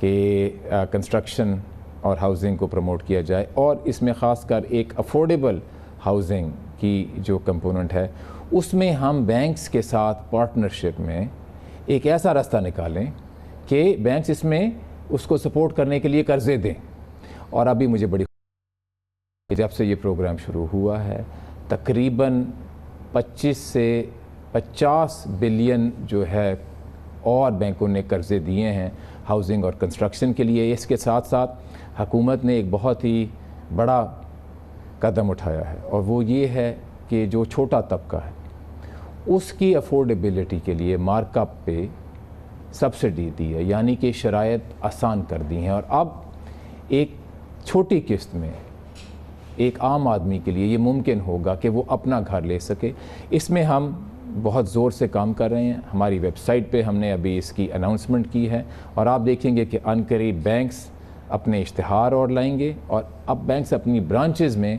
کہ کنسٹرکشن اور ہاؤسنگ کو پروموٹ کیا جائے، اور اس میں خاص کر ایک افورڈیبل ہاؤسنگ کی جو کمپوننٹ ہے اس میں ہم بینکس کے ساتھ پارٹنرشپ میں ایک ایسا راستہ نکالیں کہ بینکس اس میں اس کو سپورٹ کرنے کے لیے قرضے دیں. اور ابھی مجھے بڑی جب سے یہ پروگرام شروع ہوا ہے تقریباً 25 سے 50 بلین جو ہے اور بینکوں نے قرضے دیے ہیں ہاؤسنگ اور کنسٹرکشن کے لیے. اس کے ساتھ ساتھ حکومت نے ایک بہت ہی بڑا قدم اٹھایا ہے، اور وہ یہ ہے کہ جو چھوٹا طبقہ ہے اس کی افورڈیبلٹی کے لیے مارک اپ پہ سبسڈی دی ہے، یعنی کہ شرائط آسان کر دی ہیں. اور اب ایک چھوٹی قسط میں ایک عام آدمی کے لیے یہ ممکن ہوگا کہ وہ اپنا گھر لے سکے. اس میں ہم بہت زور سے کام کر رہے ہیں. ہماری ویب سائٹ پہ ہم نے ابھی اس کی اناؤنسمنٹ کی ہے، اور آپ دیکھیں گے کہ عنقریب بینکس اپنے اشتہار اور لائیں گے، اور اب بینکس اپنی برانچز میں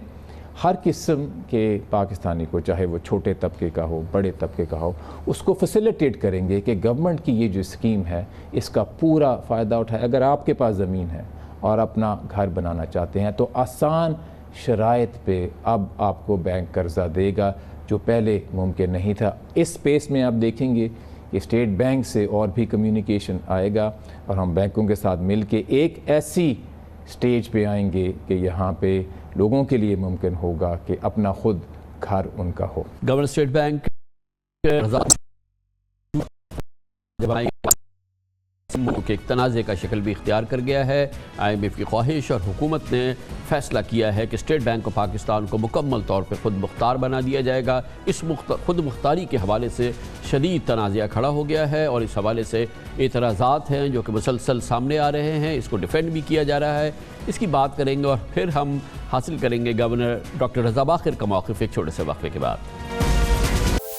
ہر قسم کے پاکستانی کو، چاہے وہ چھوٹے طبقے کا ہو بڑے طبقے کا ہو، اس کو فیسیلیٹیٹ کریں گے کہ گورنمنٹ کی یہ جو اسکیم ہے اس کا پورا فائدہ اٹھائے. اگر آپ کے پاس زمین ہے اور اپنا گھر بنانا چاہتے ہیں تو آسان شرائط پہ اب آپ کو بینک قرضہ دے گا، جو پہلے ممکن نہیں تھا. اس سپیس میں آپ دیکھیں گے کہ اسٹیٹ بینک سے اور بھی کمیونیکیشن آئے گا، اور ہم بینکوں کے ساتھ مل کے ایک ایسی سٹیج پہ آئیں گے کہ یہاں پہ لوگوں کے لیے ممکن ہوگا کہ اپنا خود گھر ان کا ہو. گورنر اسٹیٹ بینک کہ ایک تنازع کا شکل بھی اختیار کر گیا ہے. IMF کی خواہش اور حکومت نے فیصلہ کیا ہے کہ اسٹیٹ بینک آف پاکستان کو مکمل طور پہ خود مختار بنا دیا جائے گا. اس خود مختاری کے حوالے سے شدید تنازع کھڑا ہو گیا ہے، اور اس حوالے سے اعتراضات ہیں جو کہ مسلسل سامنے آ رہے ہیں. اس کو ڈیفینڈ بھی کیا جا رہا ہے. اس کی بات کریں گے، اور پھر ہم حاصل کریں گے گورنر ڈاکٹر رضا باقر کا موقف ایک چھوٹے سے وقفے کے بعد.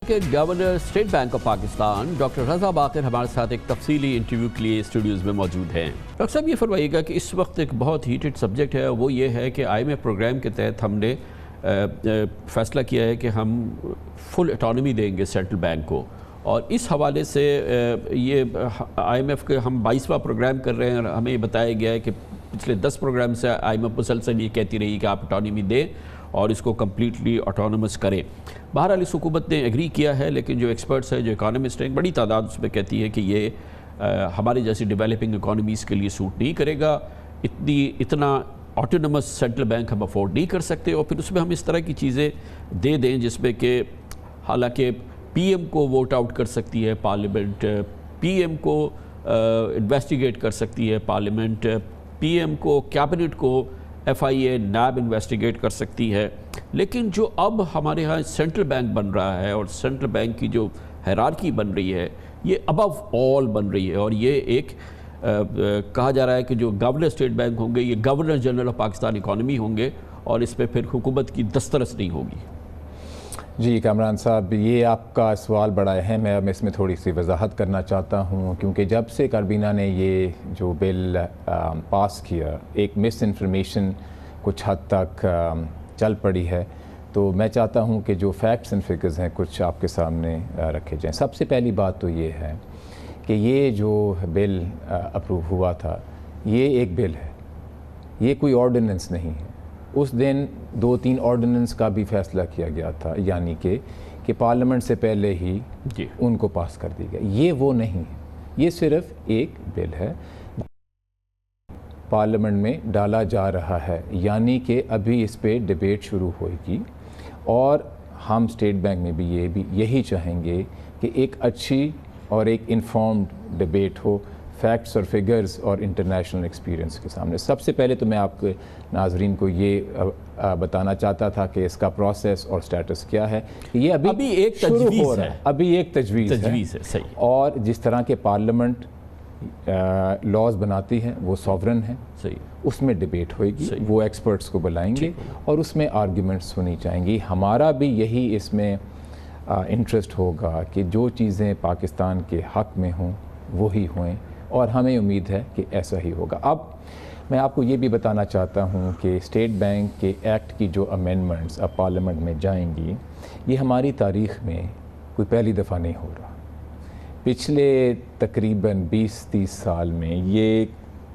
کہ governor State Bank of Pakistan doctor Raza Baqir ہمارے ساتھ ایک تفصیلی انٹرویو کے لیے اسٹوڈیوز میں موجود ہیں. ڈاکٹر صاحب یہ فرمائیے گا کہ اس وقت ایک بہت ہیٹڈ سبجیکٹ ہے، وہ یہ ہے کہ IMF پروگرام کے تحت ہم نے فیصلہ کیا ہے کہ ہم فل اٹانومی دیں گے سینٹرل بینک کو، اور اس حوالے سے یہ IMF کے ہم 22واں پروگرام کر رہے ہیں، اور ہمیں یہ بتایا گیا ہے کہ پچھلے 10 پروگرام سے IMF مسلسل یہ کہتی رہی کہ آپ اٹانومی دیں اور اس کو کمپلیٹلی آٹونومس کریں. بہرحال اس حکومت نے ایگری کیا ہے، لیکن جو ایکسپرٹس ہیں، جو اکانومسٹ ہیں، ایک بڑی تعداد اس میں کہتی ہے کہ یہ ہمارے جیسی ڈیولپنگ اکانومیز کے لیے سوٹ نہیں کرے گا. اتنا آٹونومس سینٹرل بینک ہم افورڈ نہیں کر سکتے، اور پھر اس میں ہم اس طرح کی چیزیں دے دیں جس میں کہ حالانکہ PM کو ووٹ آؤٹ کر سکتی ہے پارلیمنٹ، PM کو انویسٹیگیٹ کر سکتی ہے پارلیمنٹ، PM کو کیبنٹ کو FIA NAB انویسٹیگیٹ کر سکتی ہے. لیکن جو اب ہمارے ہاں سینٹرل بینک بن رہا ہے، اور سینٹرل بینک کی جو ہیرارکی بن رہی ہے یہ ابو آل بن رہی ہے، اور یہ ایک کہا جا رہا ہے کہ جو گورنر اسٹیٹ بینک ہوں گے یہ governor general of Pakistan economy ہوں گے، اور اس پہ پھر حکومت کی دسترس نہیں ہوگی. جی کامران صاحب، یہ آپ کا سوال بڑا اہم ہے. میں اس میں تھوڑی سی وضاحت کرنا چاہتا ہوں، کیونکہ جب سے کابینہ نے یہ جو بل پاس کیا ایک مس انفارمیشن کچھ حد تک چل پڑی ہے، تو میں چاہتا ہوں کہ جو فیکٹس اینڈ فگرز ہیں کچھ آپ کے سامنے رکھے جائیں. سب سے پہلی بات تو یہ ہے کہ یہ جو بل اپروو ہوا تھا یہ ایک بل ہے، یہ کوئی آرڈیننس نہیں ہے. اس دن 2-3 آرڈیننس کا بھی فیصلہ کیا گیا تھا، یعنی کہ پارلیمنٹ سے پہلے ہی ان کو پاس کر دی گیا. یہ وہ نہیں ہے، یہ صرف ایک بل ہے پارلیمنٹ میں ڈالا جا رہا ہے، یعنی کہ ابھی اس پہ ڈیبیٹ شروع ہوئے گی. اور ہم اسٹیٹ بینک میں بھی یہی چاہیں گے کہ ایک اچھی اور ایک انفارمڈ ڈیبیٹ ہو، فیکٹس اور فگرز اور انٹرنیشنل ایکسپیرینس کے سامنے. سب سے پہلے تو میں آپ کے ناظرین کو یہ بتانا چاہتا تھا کہ اس کا پروسیس اور سٹیٹس کیا ہے. یہ ابھی ایک تجویز ہے، ابھی ایک تجویز ہے. صحیح. اور جس طرح کے پارلیمنٹ لاز بناتی ہیں وہ سوورن ہیں، اس میں ڈیبیٹ ہوئے گی، وہ ایکسپرٹس کو بلائیں گے اور اس میں آرگیومنٹس ہونی چاہیں گی. ہمارا بھی یہی اس میں انٹرسٹ ہوگا کہ جو چیزیں پاکستان کے حق میں ہوں وہی ہوئیں، اور ہمیں امید ہے کہ ایسا ہی ہوگا. اب میں آپ کو یہ بھی بتانا چاہتا ہوں کہ اسٹیٹ بینک کے ایکٹ کی جو امینڈمنٹس اب پارلیمنٹ میں جائیں گی، یہ ہماری تاریخ میں کوئی پہلی دفعہ نہیں ہو رہا. پچھلے تقریباً 20-30 سال میں یہ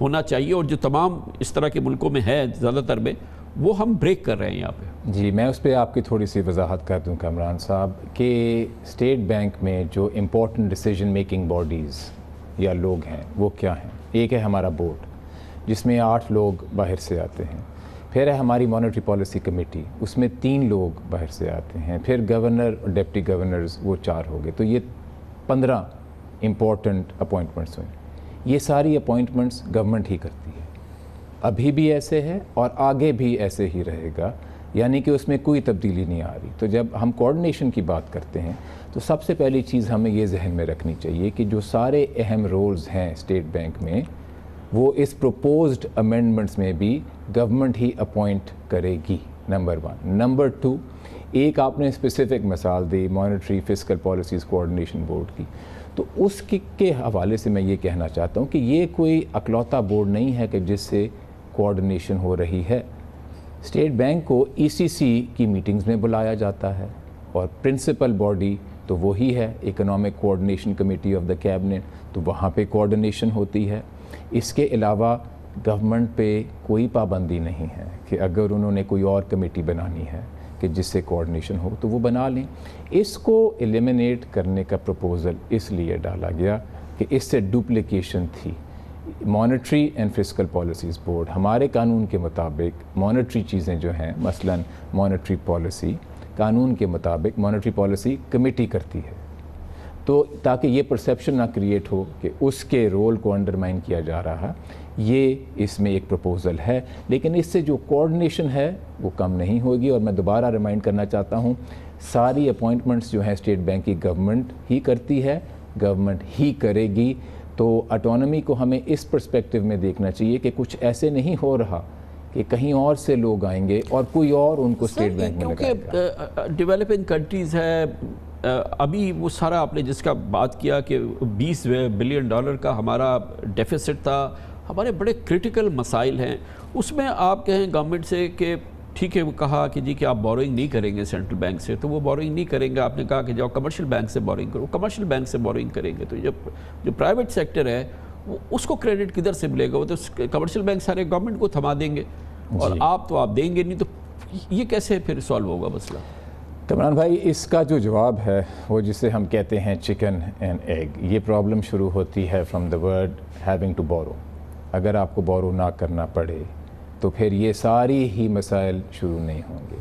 ہونا چاہیے اور جو تمام اس طرح کے ملکوں میں ہے زیادہ تر میں وہ ہم بریک کر رہے ہیں یہاں پہ. جی میں اس پہ آپ کی تھوڑی سی وضاحت کر دوں کامران صاحب کہ اسٹیٹ بینک میں جو امپورٹنٹ ڈیسیجن میکنگ باڈیز یا لوگ ہیں وہ کیا ہیں. ایک ہے ہمارا بورڈ جس میں 8 لوگ باہر سے آتے ہیں. پھر ہے ہماری مانیٹری پالیسی کمیٹی, اس میں 3 لوگ باہر سے آتے ہیں. پھر گورنر اور ڈپٹی گورنرز وہ 4 ہو گئے. تو یہ 15 امپورٹنٹ اپوائنٹمنٹس ہوئے. یہ ساری اپوائنٹمنٹس گورنمنٹ ہی کرتی ہے, ابھی بھی ایسے ہے اور آگے بھی ایسے ہی رہے گا, یعنی کہ اس میں کوئی تبدیلی نہیں آ رہی. تو جب ہم کوآرڈینیشن کی بات کرتے ہیں تو سب سے پہلی چیز ہمیں یہ ذہن میں رکھنی چاہیے کہ جو سارے اہم رولز ہیں اسٹیٹ بینک میں وہ اس پروپوزڈ امینڈمنٹس میں بھی گورنمنٹ ہی اپوائنٹ کرے گی, نمبر 1. نمبر 2, ایک آپ نے اسپیسیفک مثال دی monetary fiscal policies coordination board کی, تو اس کے حوالے سے میں یہ کہنا چاہتا ہوں کہ یہ کوئی اکلوتا بورڈ نہیں ہے کہ جس سے کوآرڈینیشن ہو رہی ہے. اسٹیٹ بینک کو ECC کی میٹنگز میں بلایا جاتا ہے اور پرنسپل باڈی تو وہی ہے economic coordination committee of the cabinet, تو وہاں پہ کوآرڈینیشن ہوتی ہے. اس کے علاوہ گورنمنٹ پہ کوئی پابندی نہیں ہے کہ اگر انہوں نے کوئی اور کمیٹی بنانی ہے کہ جس سے کوآرڈینیشن ہو تو وہ بنا لیں. اس کو ایلیمینیٹ کرنے کا پروپوزل اس لیے ڈالا گیا کہ اس سے ڈپلیکیشن تھی. Monetary and fiscal policies board ہمارے قانون کے مطابق مانیٹری چیزیں جو ہیں مثلا مانیٹری پالیسی قانون کے مطابق مانیٹری پالیسی کمیٹی کرتی ہے, تو تاکہ یہ پرسیپشن نہ کریٹ ہو کہ اس کے رول کو انڈرمائن کیا جا رہا, یہ اس میں ایک پروپوزل ہے. لیکن اس سے جو کوآرڈینیشن ہے وہ کم نہیں ہوگی. اور میں دوبارہ ریمائنڈ کرنا چاہتا ہوں ساری اپوائنٹمنٹس جو ہیں اسٹیٹ بینک کی گورنمنٹ ہی کرتی ہے, گورنمنٹ ہی کرے گی. تو اٹانومی کو ہمیں اس پرسپیکٹو میں دیکھنا چاہیے کہ کچھ ایسے نہیں ہو رہا کہ کہیں اور سے لوگ آئیں گے اور کوئی اور ان کو اسٹیٹ بینک میں لگائے گا. کیونکہ ڈیولپنگ کنٹریز ہے, ابھی وہ سارا آپ نے جس کا بات کیا کہ $20 بلین کا ہمارا ڈیفیسٹ تھا, ہمارے بڑے کرٹیکل مسائل ہیں. اس میں آپ کہیں گورنمنٹ سے کہ ٹھیک ہے وہ کہا کہ جی کہ آپ بورنگ نہیں کریں گے سینٹرل بینک سے, تو وہ بورنگ نہیں کریں گے. آپ نے کہا کہ جاؤ کمرشل بینک سے بورنگ کرو, کمرشل بینک سے بورنگ کریں گے. تو جو پرائیویٹ سیکٹر ہے وہ اس کو کریڈٹ کدھر سے ملے گا؟ وہ تو کمرشل بینک سارے گورنمنٹ کو تھما دیں گے اور آپ تو آپ دیں گے نہیں. تو یہ کیسے پھر سالو ہوگا مسئلہ؟ کامران بھائی اس کا جو جواب ہے وہ جسے ہم کہتے ہیں چکن اینڈ ایگ, یہ پرابلم شروع ہوتی ہے from the word having to borrow. اگر آپ کو بورو نہ کرنا پڑے تو پھر یہ ساری ہی مسائل شروع نہیں ہوں گے.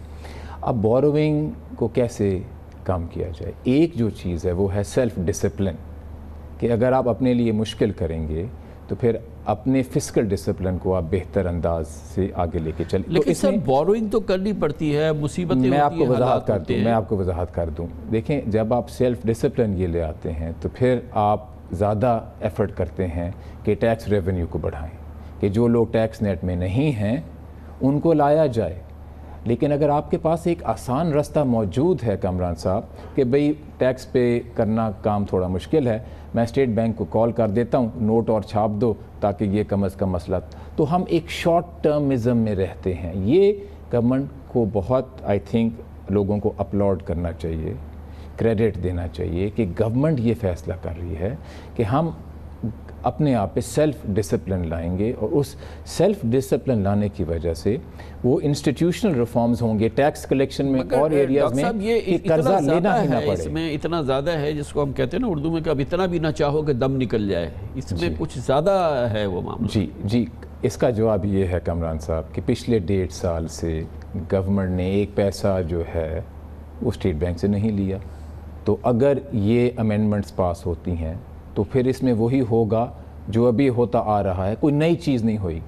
اب بوروئنگ کو کیسے کام کیا جائے؟ ایک جو چیز ہے وہ ہے سیلف ڈسپلن, کہ اگر آپ اپنے لیے مشکل کریں گے تو پھر اپنے فسکل ڈسپلن کو آپ بہتر انداز سے آگے لے کے چلیں. لیکن سر بوروئنگ تو کرنی پڑتی ہے, مصیبتیں میں آپ کو وضاحت کر دوں. دیکھیں جب آپ سیلف ڈسپلن یہ لے آتے ہیں تو پھر آپ زیادہ ایفرٹ کرتے ہیں کہ ٹیکس ریونیو کو بڑھائیں, کہ جو لوگ ٹیکس نیٹ میں نہیں ہیں ان کو لایا جائے. لیکن اگر آپ کے پاس ایک آسان راستہ موجود ہے کامران صاحب کہ بھئی ٹیکس پے کرنا کام تھوڑا مشکل ہے, میں اسٹیٹ بینک کو کال کر دیتا ہوں, نوٹ اور چھاپ دو تاکہ یہ کم از کم مسئلہ, تو ہم ایک شارٹ ٹرمزم میں رہتے ہیں. یہ گورنمنٹ کو بہت آئی تھنک لوگوں کو اپلوڈ کرنا چاہیے, کریڈٹ دینا چاہیے کہ گورنمنٹ یہ فیصلہ کر رہی ہے کہ ہم اپنے آپ پہ سیلف ڈسپلن لائیں گے, اور اس سیلف ڈسپلن لانے کی وجہ سے وہ انسٹیٹیوشنل ریفارمز ہوں گے ٹیکس کلیکشن میں اور ایریاز میں کہ قرضہ لینا ہی نہ پڑے. اس میں اتنا زیادہ ہے جس کو ہم کہتے ہیں نا اردو میں کہ اب اتنا بھی نہ چاہو کہ دم نکل جائے, اس میں کچھ زیادہ ہے وہ معاملہ. جی اس کا جواب یہ ہے کامران صاحب کہ پچھلے 1.5 سال سے گورنمنٹ نے ایک پیسہ جو ہے وہ اسٹیٹ بینک سے نہیں لیا. تو اگر یہ امینڈمنٹس پاس ہوتی ہیں تو پھر اس میں وہی ہوگا جو ابھی ہوتا آ رہا ہے, کوئی نئی چیز نہیں ہوئی.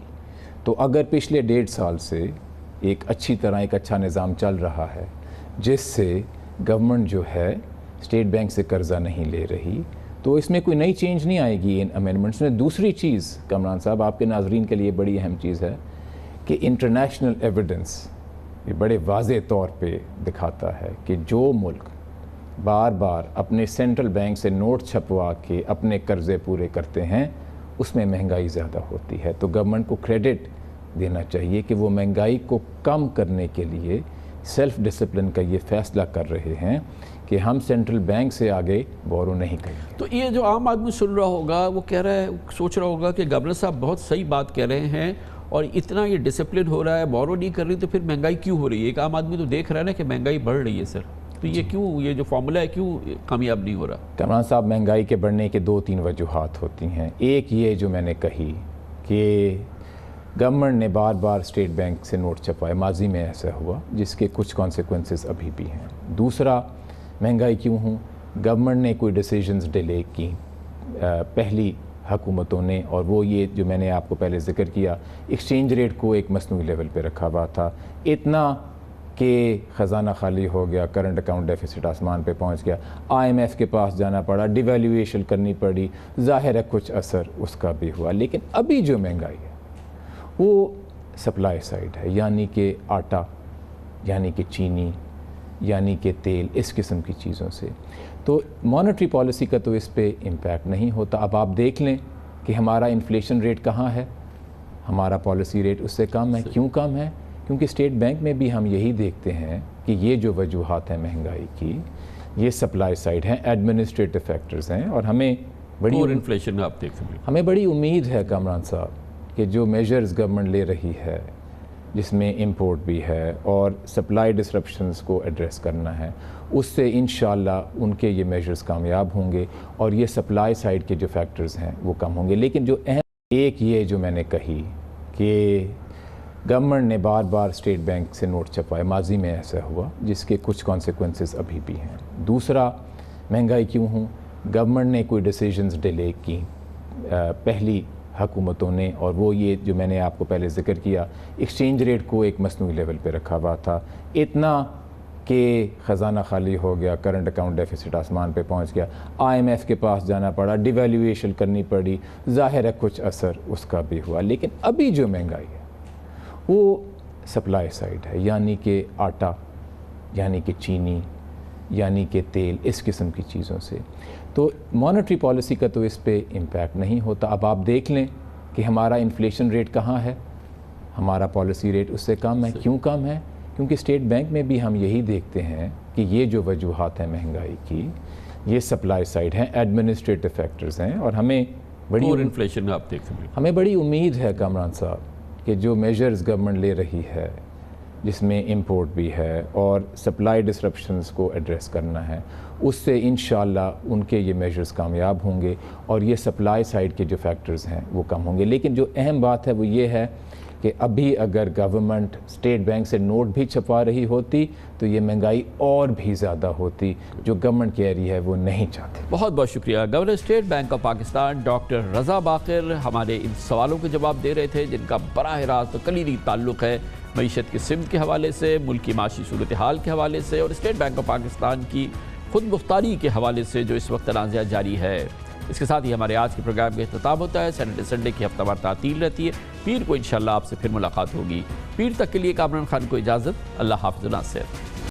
تو اگر پچھلے 1.5 سال سے ایک اچھی طرح ایک اچھا نظام چل رہا ہے جس سے گورنمنٹ جو ہے اسٹیٹ بینک سے قرضہ نہیں لے رہی, تو اس میں کوئی نئی چینج نہیں آئے گی ان امینڈمنٹس میں. دوسری چیز کامران صاحب آپ کے ناظرین کے لیے بڑی اہم چیز ہے کہ انٹرنیشنل ایویڈنس یہ بڑے واضح طور پہ دکھاتا ہے کہ جو ملک بار بار اپنے سینٹرل بینک سے نوٹ چھپوا کے اپنے قرضے پورے کرتے ہیں اس میں مہنگائی زیادہ ہوتی ہے. تو گورنمنٹ کو کریڈٹ دینا چاہیے کہ وہ مہنگائی کو کم کرنے کے لیے سیلف ڈسپلن کا یہ فیصلہ کر رہے ہیں کہ ہم سینٹرل بینک سے آگے بورو نہیں کریں۔ تو یہ جو عام آدمی سن رہا ہوگا وہ کہہ رہا ہے، سوچ رہا ہوگا کہ گورنر صاحب بہت صحیح بات کہہ رہے ہیں اور اتنا یہ ڈسپلن ہو رہا ہے، بورو نہیں کر رہی، تو پھر مہنگائی کیوں ہو رہی ہے؟ ایک عام آدمی تو دیکھ رہا ہے نا کہ مہنگائی بڑھ رہی ہے سر، تو یہ کیوں، یہ جو فارمولہ ہے کیوں کامیاب نہیں ہو رہا؟ کامران صاحب، مہنگائی کے بڑھنے کے 2-3 وجوہات ہوتی ہیں۔ ایک یہ جو میں نے کہی کہ گورنمنٹ نے بار بار اسٹیٹ بینک سے نوٹ چھپائے، ماضی میں ایسا ہوا، جس کے کچھ کانسیکوینسز ابھی بھی ہیں۔ دوسرا، مہنگائی کیوں ہوں؟ گورنمنٹ نے کوئی ڈیسیجنز ڈیلے کی پہلی حکومتوں نے، اور وہ یہ جو میں نے آپ کو پہلے ذکر کیا، ایکسچینج ریٹ کو ایک مصنوعی لیول پہ رکھا ہوا تھا، اتنا کہ خزانہ خالی ہو گیا، کرنٹ اکاؤنٹ ڈیفیسٹ آسمان پہ پہنچ گیا، IMF کے پاس جانا پڑا، ڈیویلیویشن کرنی پڑی، ظاہر ہے کچھ اثر اس کا بھی ہوا۔ لیکن ابھی جو مہنگائی ہے وہ سپلائی سائڈ ہے، یعنی کہ آٹا، یعنی کہ چینی، یعنی کہ تیل، اس قسم کی چیزوں سے۔ تو مانیٹری پالیسی کا تو اس پہ امپیکٹ نہیں ہوتا۔ اب آپ دیکھ لیں کہ ہمارا انفلیشن ریٹ کہاں ہے، ہمارا پالیسی ریٹ اس سے کم ہے۔ کیوں کم ہے؟ کیونکہ اسٹیٹ بینک میں بھی ہم یہی دیکھتے ہیں کہ یہ جو وجوہات ہیں مہنگائی کی، یہ سپلائی سائڈ ہیں، ایڈمنسٹریٹو فیکٹرز ہیں، اور ہمیں بڑی امید ہے کامران صاحب کہ جو میجرز گورنمنٹ لے رہی ہے، جس میں امپورٹ بھی ہے اور سپلائی ڈسرپشنز کو ایڈریس کرنا ہے، اس سے انشاءاللہ ان کے یہ میجرز کامیاب ہوں گے اور یہ سپلائی سائڈ کے جو فیکٹرز ہیں وہ کم ہوں گے۔ لیکن جو اہم ایک یہ جو میں نے کہی کہ گورنمنٹ نے بار بار اسٹیٹ بینک سے نوٹ چھپائے، ماضی میں ایسا ہوا، جس کے کچھ کانسیکوینسز ابھی بھی ہیں۔ دوسرا، مہنگائی کیوں ہوں؟ گورنمنٹ نے کوئی ڈیسیجنز ڈیلے کی پہلی حکومتوں نے، اور وہ یہ جو میں نے آپ کو پہلے ذکر کیا، ایکسچینج ریٹ کو ایک مصنوعی لیول پہ رکھا ہوا تھا، اتنا کہ خزانہ خالی ہو گیا، کرنٹ اکاؤنٹ ڈیفیسٹ آسمان پہ پہنچ گیا، IMF کے پاس جانا پڑا، ڈیویلیویشن کرنی پڑی، ظاہر ہے کچھ اثر اس کا بھی ہوا۔ لیکن ابھی جو مہنگائی ہے وہ سپلائی سائڈ ہے، یعنی کہ آٹا، یعنی کہ چینی، یعنی کہ تیل، اس قسم کی چیزوں سے۔ تو مانیٹری پالیسی کا تو اس پہ امپیکٹ نہیں ہوتا۔ اب آپ دیکھ لیں کہ ہمارا انفلیشن ریٹ کہاں ہے، ہمارا پالیسی ریٹ اس سے کم ہے۔ کیوں کم ہے؟ کیونکہ اسٹیٹ بینک میں بھی ہم یہی دیکھتے ہیں کہ یہ جو وجوہات ہیں مہنگائی کی، یہ سپلائی سائڈ ہیں، ایڈمنسٹریٹو فیکٹرز ہیں، اور ہمیں بڑی امید ہے کامران صاحب کہ جو میجرز گورنمنٹ لے رہی ہے، جس میں امپورٹ بھی ہے اور سپلائی ڈسرپشنز کو ایڈریس کرنا ہے، اس سے انشاءاللہ ان کے یہ میجرز کامیاب ہوں گے اور یہ سپلائی سائڈ کے جو فیکٹرز ہیں وہ کم ہوں گے۔ لیکن جو اہم بات ہے وہ یہ ہے کہ ابھی اگر گورنمنٹ اسٹیٹ بینک سے نوٹ بھی چھپا رہی ہوتی تو یہ مہنگائی اور بھی زیادہ ہوتی، جو گورنمنٹ کہہ رہی ہے وہ نہیں چاہتی۔ بہت بہت شکریہ governor State Bank of Pakistan doctor Raza Baqir, ہمارے ان سوالوں کے جواب دے رہے تھے جن کا براہ راست کلیدی تعلق ہے معیشت کی سمت کے حوالے سے، ملک کی معاشی صورتحال کے حوالے سے، اور اسٹیٹ بینک آف پاکستان کی خود مختاری کے حوالے سے جو اس وقت تنازعہ جاری ہے۔ اس کے ساتھ ہی ہمارے آج کے پروگرام کا اختتام ہوتا ہے۔ سیٹرڈے سنڈے کی ہفتہ وار تعطیل رہتی ہے، پیر کو انشاءاللہ آپ سے پھر ملاقات ہوگی۔ پیر تک کے لیے کامران خان کو اجازت، اللہ حافظ و ناصر۔